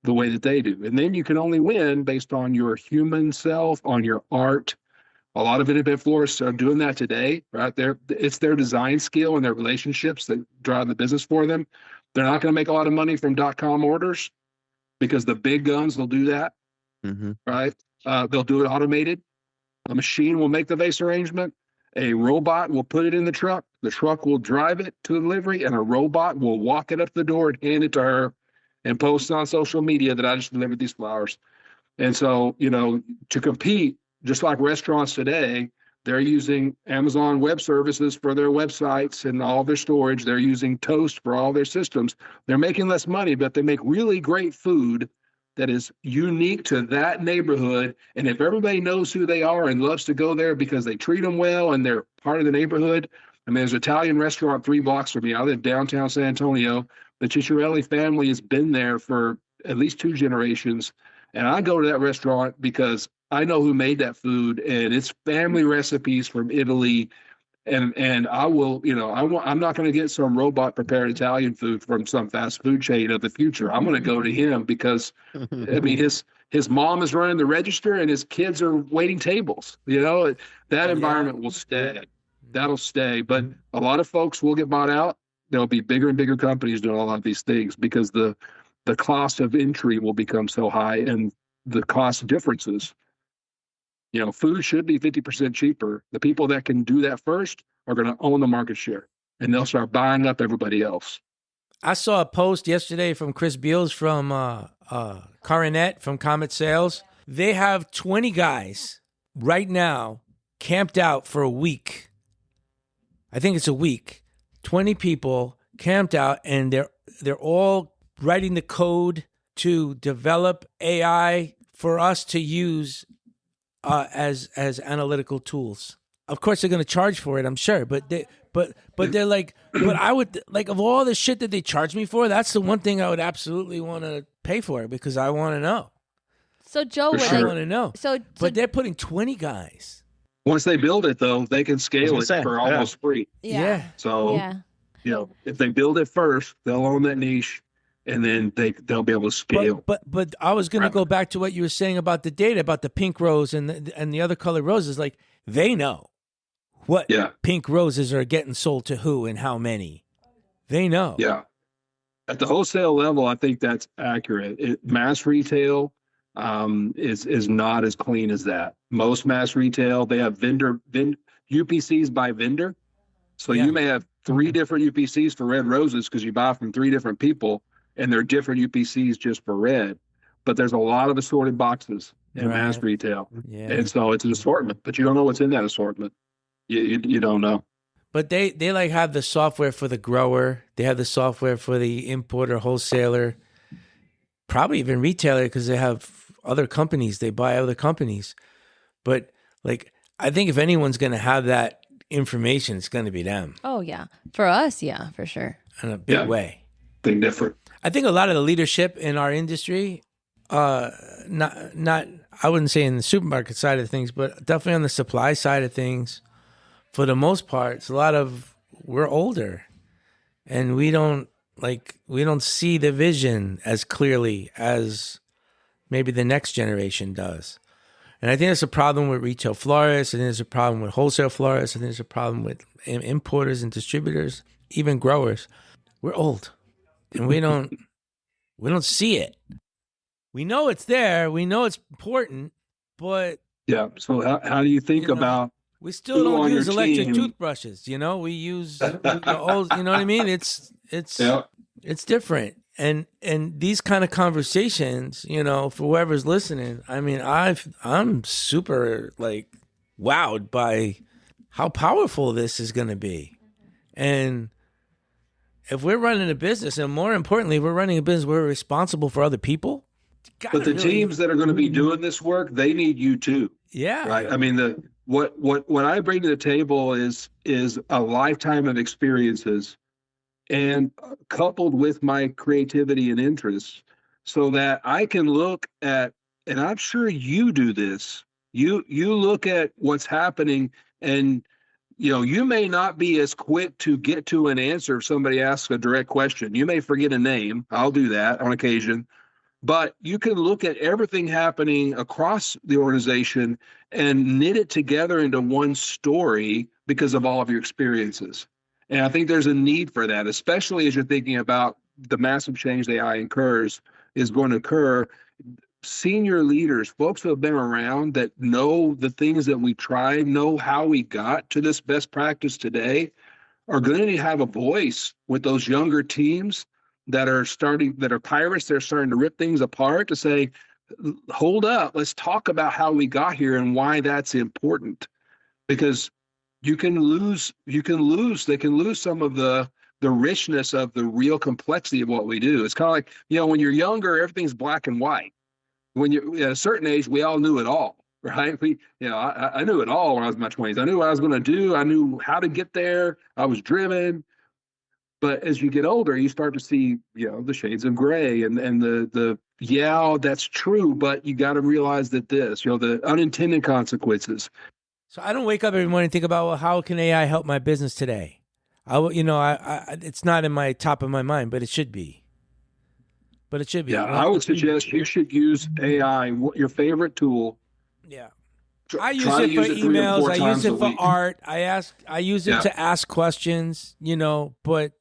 the way that they do. And then you can only win based on your human self, on your art. A lot of independent florists are doing that today, right? It's their design skill and their relationships that drive the business for them. They're not going to make a lot of money from .com orders because the big guns will do that, right? They'll do it automated. A machine will make the vase arrangement. A robot will put it in the truck. The truck will drive it to delivery, and a robot will walk it up the door and hand it to her and post on social media that I just delivered these flowers. And so, to compete, just like restaurants today, they're using Amazon Web Services for their websites and all their storage. They're using Toast for all their systems. They're making less money, but they make really great food that is unique to that neighborhood. And if everybody knows who they are and loves to go there because they treat them well and they're part of the neighborhood. I mean, there's an Italian restaurant 3 blocks from me. I live downtown San Antonio. The Cicciarelli family has been there for at least 2 generations. And I go to that restaurant because I know who made that food, and it's family recipes from Italy. And I will, I'm not going to get some robot prepared Italian food from some fast food chain of the future. I'm going to go to him because, I mean, his mom is running the register and his kids are waiting tables. That environment will stay. That'll stay. But a lot of folks will get bought out. There'll be bigger and bigger companies doing a lot of these things because the cost of entry will become so high and the cost differences. Food should be 50% cheaper. The people that can do that first are going to own the market share, and they'll start buying up everybody else. I saw a post yesterday from Chris Beals from Coronet from Comet Sales. They have 20 guys right now camped out for a week. I think it's a week. 20 people camped out, and they're all writing the code to develop AI for us to use as analytical tools. Of course, they're going to charge for it, I'm sure. But they're like, but I would like of all the shit that they charge me for, that's the one thing I would absolutely want to pay for because I want to know. So Joe, I want to know. But they're putting 20 guys. Once they build it, though, they can scale it for almost free. Yeah. So, if they build it first, they'll own that niche. And then they'll be able to scale. But I was going to go back to what you were saying about the data, about the pink rose and the other colored roses. Like they know what pink roses are getting sold to who and how many. They know. Yeah. At the wholesale level, I think that's accurate. Mass retail is not as clean as that. Most mass retail, they have UPCs by vendor. So you may have 3 different UPCs for red roses because you buy from 3 different people. And they're different UPCs just for red, but there's a lot of assorted boxes in mass retail, and so it's an assortment, but you don't know what's in that assortment. You don't know. But they like have the software for the grower. They have the software for the importer, wholesaler, probably even retailer, because they have other companies. They buy other companies. But like, I think if anyone's going to have that information, it's going to be them. Oh yeah, for us, yeah, for sure. In a big way. Big different. I think a lot of the leadership in our industry, not I wouldn't say in the supermarket side of things, but definitely on the supply side of things, for the most part, it's a lot of, we're older and we don't see the vision as clearly as maybe the next generation does. And I think there's a problem with retail florists. I think there's a problem with wholesale florists. I think there's a problem with importers and distributors, even growers. We're old and we don't see it. We know it's there. We know it's important, but yeah. So how do you think about? We still don't use electric toothbrushes. We use the old. You know what I mean? It's different. And these kind of conversations, for whoever's listening, I mean, I'm super wowed by how powerful this is going to be. And if we're running a business, and more importantly, we're running a business, we're responsible for other people. But the teams that are going to be doing this work, they need you too. Yeah. Right. I mean, what I bring to the table is a lifetime of experiences, and coupled with my creativity and interests, so that I can look at, and I'm sure you do this. You look at what's happening, and you may not be as quick to get to an answer if somebody asks a direct question. You may forget a name. I'll do that on occasion. But you can look at everything happening across the organization and knit it together into one story because of all of your experiences. And I think there's a need for that, especially as you're thinking about the massive change that AI is going to occur. Senior leaders, folks who have been around that know the things that we tried, know how we got to this best practice today, are going to have a voice with those younger teams that are pirates. They're starting to rip things apart, to say, hold up, let's talk about how we got here and why that's important. Because they can lose some of the richness of the real complexity of what we do. It's kind of like, when you're younger, everything's black and white. When you're at a certain age, we all knew it all, right? I knew it all when I was in my 20s. I knew what I was going to do. I knew how to get there. I was driven. But as you get older, you start to see, the shades of gray and that's true. But you got to realize that the unintended consequences. So I don't wake up every morning and think about, well, how can AI help my business today? It's not in my top of my mind, but it should be. Yeah, I would suggest you should use AI, your favorite tool. Yeah. I use it for emails. I use it for art. I use it to ask questions, but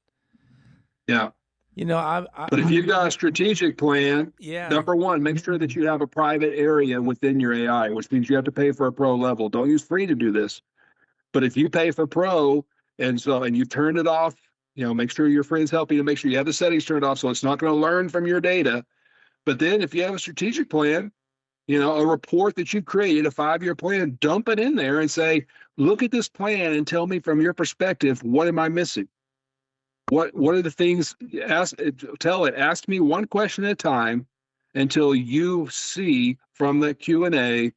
yeah. But if you've got a strategic plan, yeah. Number one, make sure that you have a private area within your AI, which means you have to pay for a pro level. Don't use free to do this. But if you pay for pro and you turn it off, make sure your friends help you to make sure you have the settings turned off so it's not going to learn from your data. But then if you have a strategic plan, a report that you've created, a 5-year plan, dump it in there and say, look at this plan and tell me from your perspective, what am I missing? What are the things? Ask me one question at a time until you see from that Q&A,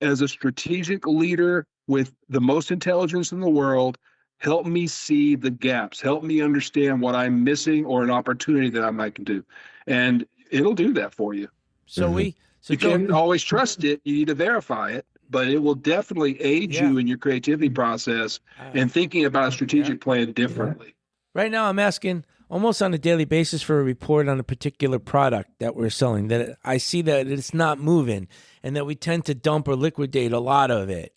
as a strategic leader with the most intelligence in the world, help me see the gaps, help me understand what I'm missing or an opportunity that I might do. And it'll do that for you. So you can't always trust it. You need to verify it, but it will definitely aid you in your creativity process and thinking about a strategic plan differently. Right now, I'm asking almost on a daily basis for a report on a particular product that we're selling, that I see that it's not moving and that we tend to dump or liquidate a lot of it.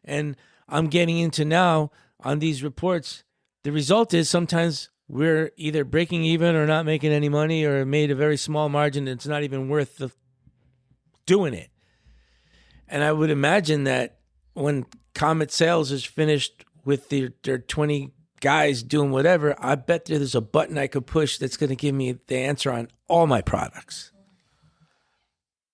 And I'm getting into now on these reports, the result is sometimes we're either breaking even or not making any money or made a very small margin. It's not even worth doing it. And I would imagine that when Comet Sales is finished with their 20 guys doing whatever, I bet there's a button I could push that's going to give me the answer on all my products.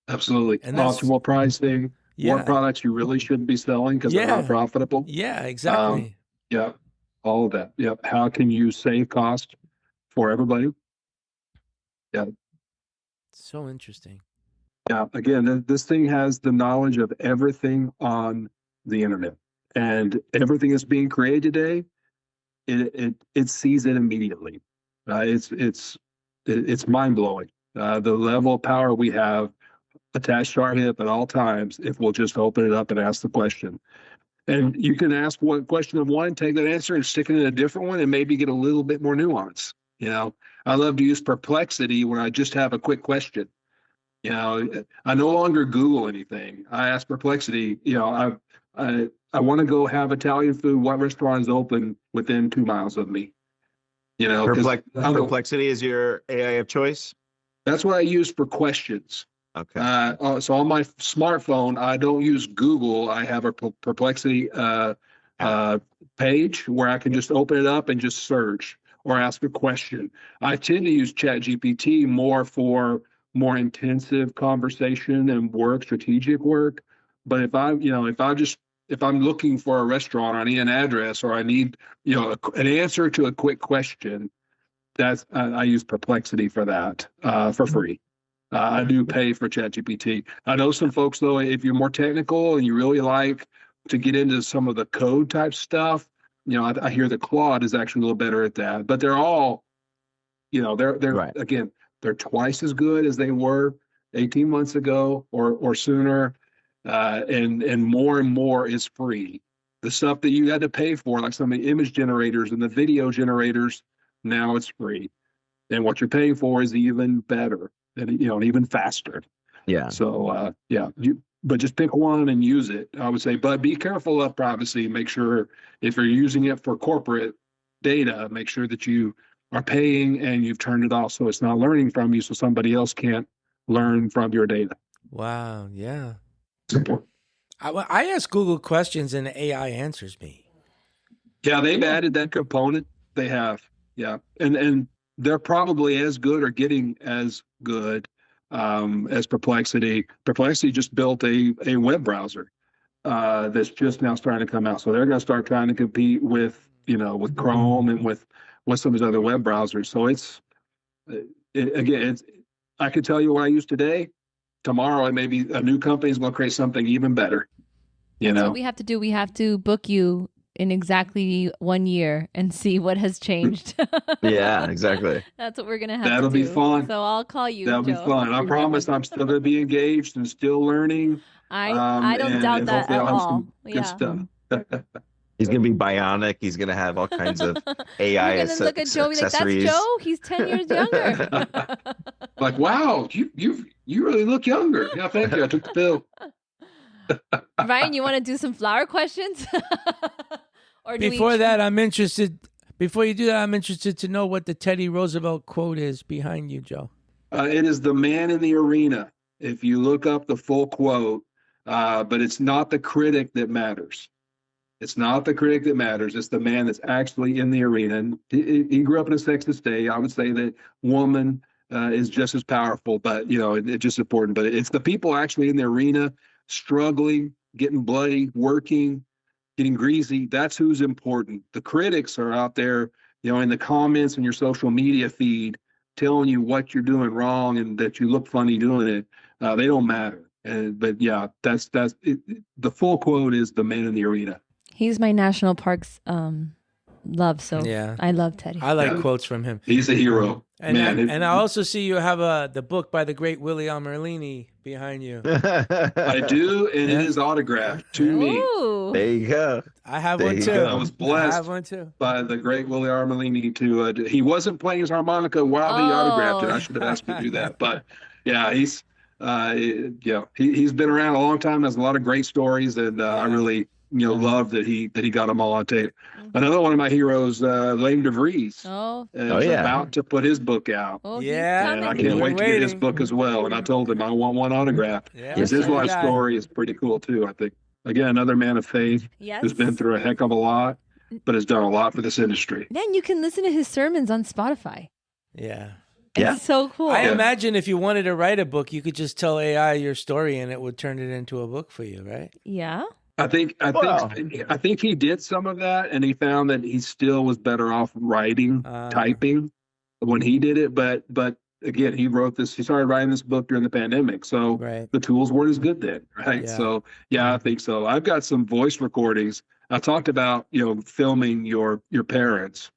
Absolutely. And optimal pricing, what products you really shouldn't be selling because they're not profitable. Yeah, exactly. Yeah. all of that. Yep. How can you save cost for everybody? Yeah. So interesting. Yeah. Again, this thing has the knowledge of everything on the internet, and everything that's being created today, it sees it immediately. It's mind blowing. The level of power we have attached to our hip at all times if we'll just open it up and ask the question. And you can ask one question of one, take that answer and stick it in a different one and maybe get a little bit more nuance. I love to use perplexity when I just have a quick question. I no longer Google anything. I ask perplexity, I want to go have Italian food. What restaurant is open within 2 miles of me? Perplexity is your AI of choice? That's what I use for questions. Okay. So on my smartphone, I don't use Google. I have a perplexity page where I can just open it up and just search or ask a question. I tend to use ChatGPT more for more intensive conversation and work, strategic work. But if I'm looking for a restaurant, I need an address, or I need, an answer to a quick question, I use Perplexity for that for free. I do pay for ChatGPT. I know some folks, though, if you're more technical and you really like to get into some of the code type stuff, I hear that Claude is actually a little better at that. But they're all, they're Right. Again, they're twice as good as they were 18 months ago or sooner, and more is free. The stuff that you had to pay for, like some of the image generators and the video generators, now it's free, and what you're paying for is even better and even faster. Yeah. So but just pick one and use it, I would say. But be careful of privacy. Make sure if you're using it for corporate data, make sure that you are paying and you've turned it off so it's not learning from you, so somebody else can't learn from your data. Wow. Yeah. Simple. I ask Google questions and the AI answers me. Yeah, they've added that component. They have. Yeah. And they're probably as good or getting as good as Perplexity. Perplexity just built a web browser that's just now starting to come out. So they're going to start trying to compete with Chrome and with some of these other web browsers. So I could tell you what I use today. Tomorrow, it may be a new company is going to create something even better. So what we have to do, we have to book you in exactly 1 year and see what has changed. Yeah, exactly. That's what we're going to have That'll to do. be fun. So I'll call you, That'll Joe. be fun. I promise I'm still going to be engaged and still learning. I don't doubt that at all. Good stuff. He's going to be bionic. He's going to have all kinds of AI You're going to look at Joe and be like, that's accessories. Joe? He's 10 years younger. Like, wow, you really look younger. Yeah, thank you. I took the pill. Ryan, you want to do some flower questions? Or Before you do that, I'm interested to know what the Teddy Roosevelt quote is behind you, Joe. It is the man in the arena. If you look up the full quote, but it's not the critic that matters. It's not the critic that matters. It's the man that's actually in the arena. And he grew up in a sexist day. I would say that woman is just as powerful, but it's just important. But it's the people actually in the arena, struggling, getting bloody, working, getting greasy. That's who's important. The critics are out there, in the comments and your social media feed, telling you what you're doing wrong and that you look funny doing it. They don't matter. But yeah, that's it. The full quote is the man in the arena. He's my national parks love, so yeah. I love Teddy. I like quotes from him. He's a hero. And I also see you have the book by the great Willie Almerlini behind you. I do, and it is autographed to me. There you go. I have one too. I was blessed by the great Willie Almerlini to. He wasn't playing his harmonica while he autographed it. I should have asked him to do that, but yeah, he's been around a long time. Has a lot of great stories, and I really love that he got them all on tape. Mm-hmm. Another one of my heroes, Lane DeVries, is about to put his book out. And I can't wait to get his book as well. And I told him I want one autographed. His life story is pretty cool too. I think again another man of faith who's been through a heck of a lot, but has done a lot for this industry. Then you can listen to his sermons on Spotify. Yeah. It's so cool. I imagine if you wanted to write a book, you could just tell AI your story and it would turn it into a book for you, right? Yeah. I think he did some of that, and he found that he still was better off writing, typing when he did it. But again, he wrote this. He started writing this book during the pandemic, so the tools weren't as good then, right? Yeah. So I think so. I've got some voice recordings. I talked about filming your parents.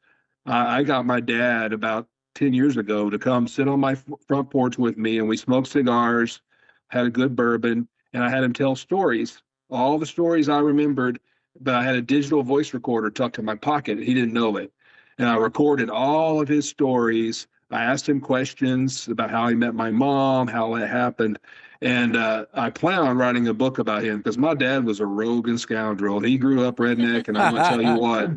I got my dad about 10 years ago to come sit on my front porch with me, and we smoked cigars, had a good bourbon, and I had him tell stories. All the stories I remembered, but I had a digital voice recorder tucked in my pocket. He didn't know it. And I recorded all of his stories. I asked him questions about how he met my mom, how it happened. And I plan on writing a book about him because my dad was a rogue and scoundrel. He grew up redneck, and I'm going to tell you what,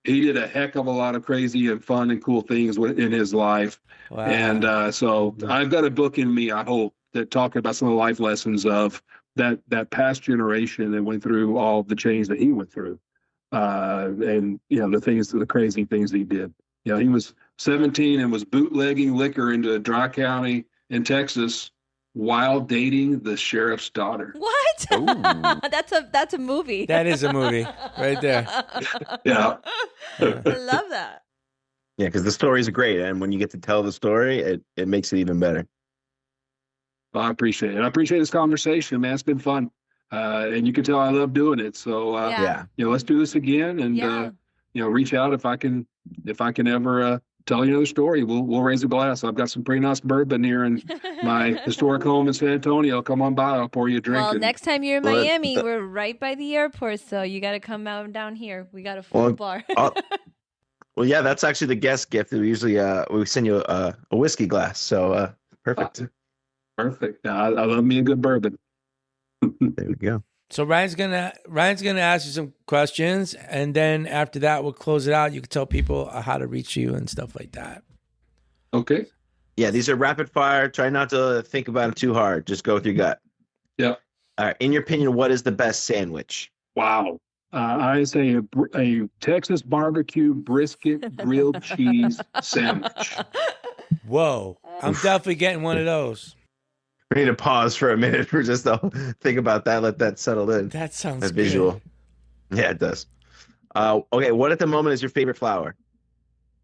he did a heck of a lot of crazy and fun and cool things in his life. Wow. And so I've got a book in me, I hope, that talking about some of the life lessons of that past generation that went through all the change that he went through. And the crazy things he did. He was 17 and was bootlegging liquor into Dry County in Texas while dating the sheriff's daughter. What? That's a movie. That is a movie right there. Yeah. I love that. Yeah, because the stories are great, and when you get to tell the story, it makes it even better. Well, I appreciate it. I appreciate this conversation, man. It's been fun. And you can tell I love doing it. So let's do this again, and reach out if I can ever tell you another story. We'll raise a glass. I've got some pretty nice bourbon here in my historic home in San Antonio. Come on by. I'll pour you a drink. Well, next time you're in Miami, we're right by the airport, so you got to come out down here. We got a full bar. Well, yeah, that's actually the guest gift. We usually we send you a whiskey glass. So perfect. Perfect. I love me a good bourbon. There we go. So Ryan's gonna ask you some questions, and then after that, we'll close it out. You can tell people how to reach you and stuff like that. Okay. Yeah, these are rapid fire. Try not to think about it too hard. Just go with your gut. Yeah. All right. In your opinion, what is the best sandwich? Wow. I say a Texas barbecue brisket grilled cheese sandwich. Whoa. I'm definitely getting one of those. We need to pause for a minute for just to think about that. Let that settle in. That sounds that visual. Good. Yeah, it does. Okay, what at the moment is your favorite flower?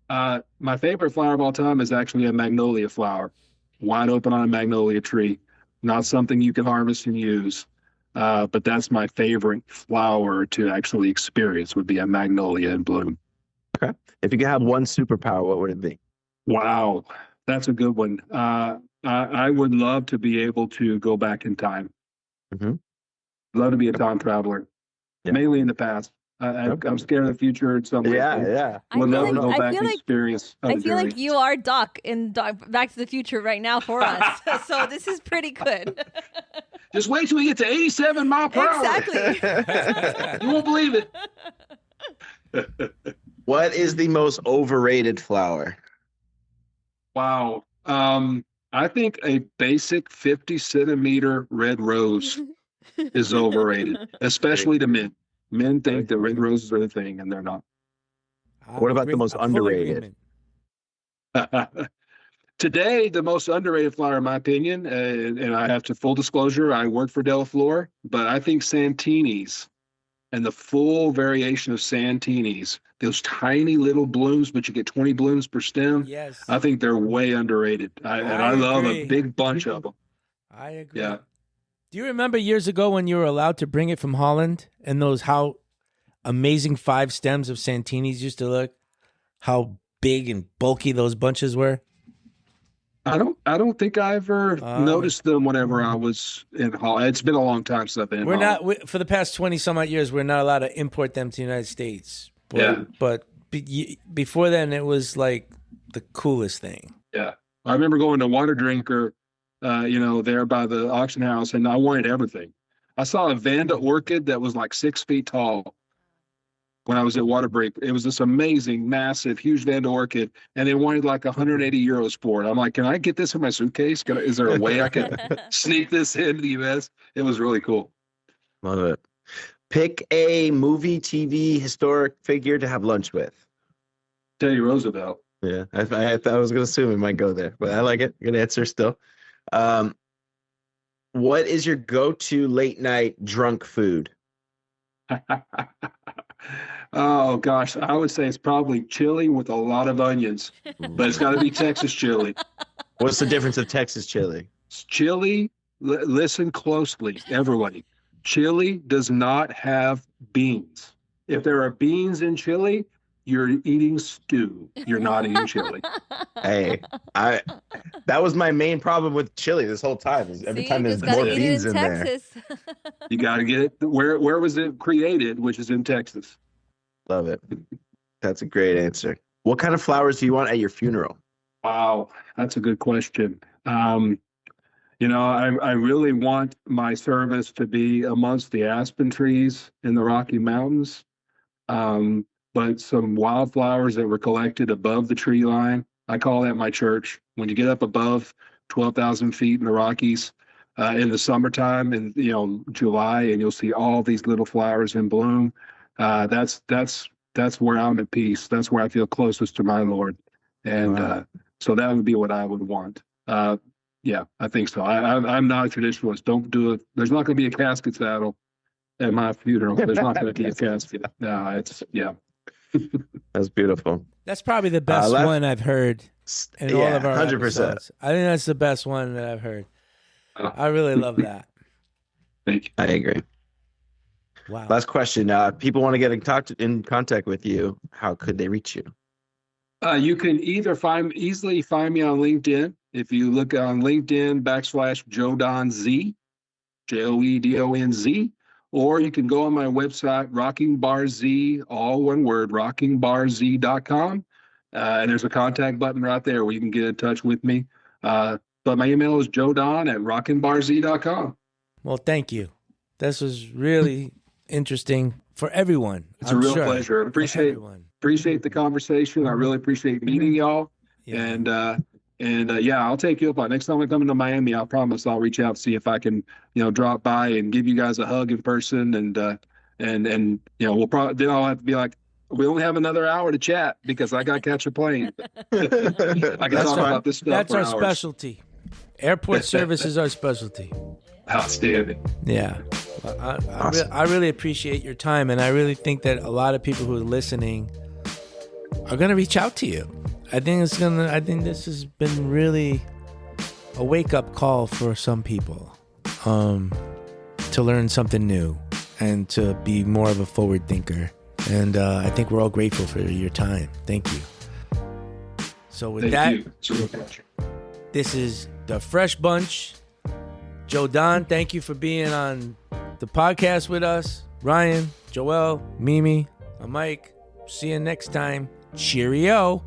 My favorite flower of all time is actually a magnolia flower, wide open on a magnolia tree. Not something you can harvest and use, but that's my favorite flower to actually experience would be a magnolia in bloom. Okay. If you could have one superpower, what would it be? Wow, that's a good one. I would love to be able to go back in time. Mm-hmm. Love to be a time traveler, mainly in the past. I'm scared of the future in some way. Yeah. Would love to go back and experience. I feel like you are Doc in Back to the Future right now for us. So this is pretty good. Just wait till we get to 87 mile per hour. Exactly. You won't believe it. What is the most overrated flower? Wow. I think a basic 50 centimeter red rose is overrated, especially to men. Men think that red roses are the thing, and they're not. What about the most underrated? Today, the most underrated flower, in my opinion, and I have to full disclosure, I work for Del Flor, but I think Santinis and the full variation of Santinis, those tiny little blooms, but you get 20 blooms per stem. Yes. I think they're way underrated. I love a big bunch of them. I agree. Yeah. Do you remember years ago when you were allowed to bring it from Holland and how amazing 5 stems of Santinis used to look? How big and bulky those bunches were? I don't think I ever noticed them whenever I was in Holland. It's been a long time since I've been in Holland. For the past 20 some odd years, we're not allowed to import them to the United States. But before then, it was like the coolest thing. Yeah. I remember going to Water Drinker, there by the auction house, and I wanted everything. I saw a Vanda orchid that was like 6 feet tall when I was at Water Break. It was this amazing, massive, huge Vanda orchid, and they wanted like 180 euros for it. I'm like, can I get this in my suitcase? Is there a way I can sneak this into the U.S.? It was really cool. Love it. Pick a movie, TV, historic figure to have lunch with. Teddy Roosevelt. Yeah, I was going to assume it might go there, but I like it. Good answer still. What is your go-to late night drunk food? Oh gosh, I would say it's probably chili with a lot of onions, but it's got to be Texas chili. What's the difference of Texas chili? Chili, listen closely, everybody. Chili does not have beans. If there are beans in chili, you're eating stew. You're not eating chili. Hey, that was my main problem with chili this whole time. Is every time there's more beans in there. You got to get it. Where was it created? Which is in Texas. Love it. That's a great answer. What kind of flowers do you want at your funeral? Wow, that's a good question. I really want my service to be amongst the aspen trees in the Rocky Mountains, but some wildflowers that were collected above the tree line. I call that my church. When you get up above 12,000 feet in the Rockies in the summertime, in July, and you'll see all these little flowers in bloom. That's where I'm at peace. That's where I feel closest to my Lord, and wow. So that would be what I would want. Yeah, I think so. I'm not a traditionalist. Don't do it. There's not going to be a casket saddle at my funeral. There's not going to be a casket. No, yeah. That's beautiful. That's probably the best one I've heard in all of our 100%. Episodes. I think that's the best one that I've heard. I really love that. Thank you. I agree. Wow. Last question. People want to get in contact with you. How could they reach you? You can either easily find me on LinkedIn. If you look on LinkedIn /JoeDonZ, JoeDonZ, or you can go on my website, Rocking Bar Z, all one word, rockingbarz.com. And there's a contact button right there where you can get in touch with me. But my email is joedon@rockingbarz.com. Well, thank you. This was really interesting for everyone. It's a real pleasure. I appreciate the conversation. I really appreciate meeting y'all. Yeah. And I'll take you up on it. Next time I come into Miami, I promise I'll reach out, see if I can, drop by and give you guys a hug in person. And we'll probably, then I'll have to be like, we only have another hour to chat because I got to catch a plane. I can talk about this stuff. That's our specialty. Airport service is our specialty. Outstanding. Yeah. I really appreciate your time. And I really think that a lot of people who are listening are going to reach out to you. I think this has been really a wake-up call for some people to learn something new and to be more of a forward thinker. And I think we're all grateful for your time. Thank you. So with this is the Fresh Bunch. Joe Don, thank you for being on the podcast with us. Ryan, Joel, Mimi, I'm Mike. See you next time. Cheerio.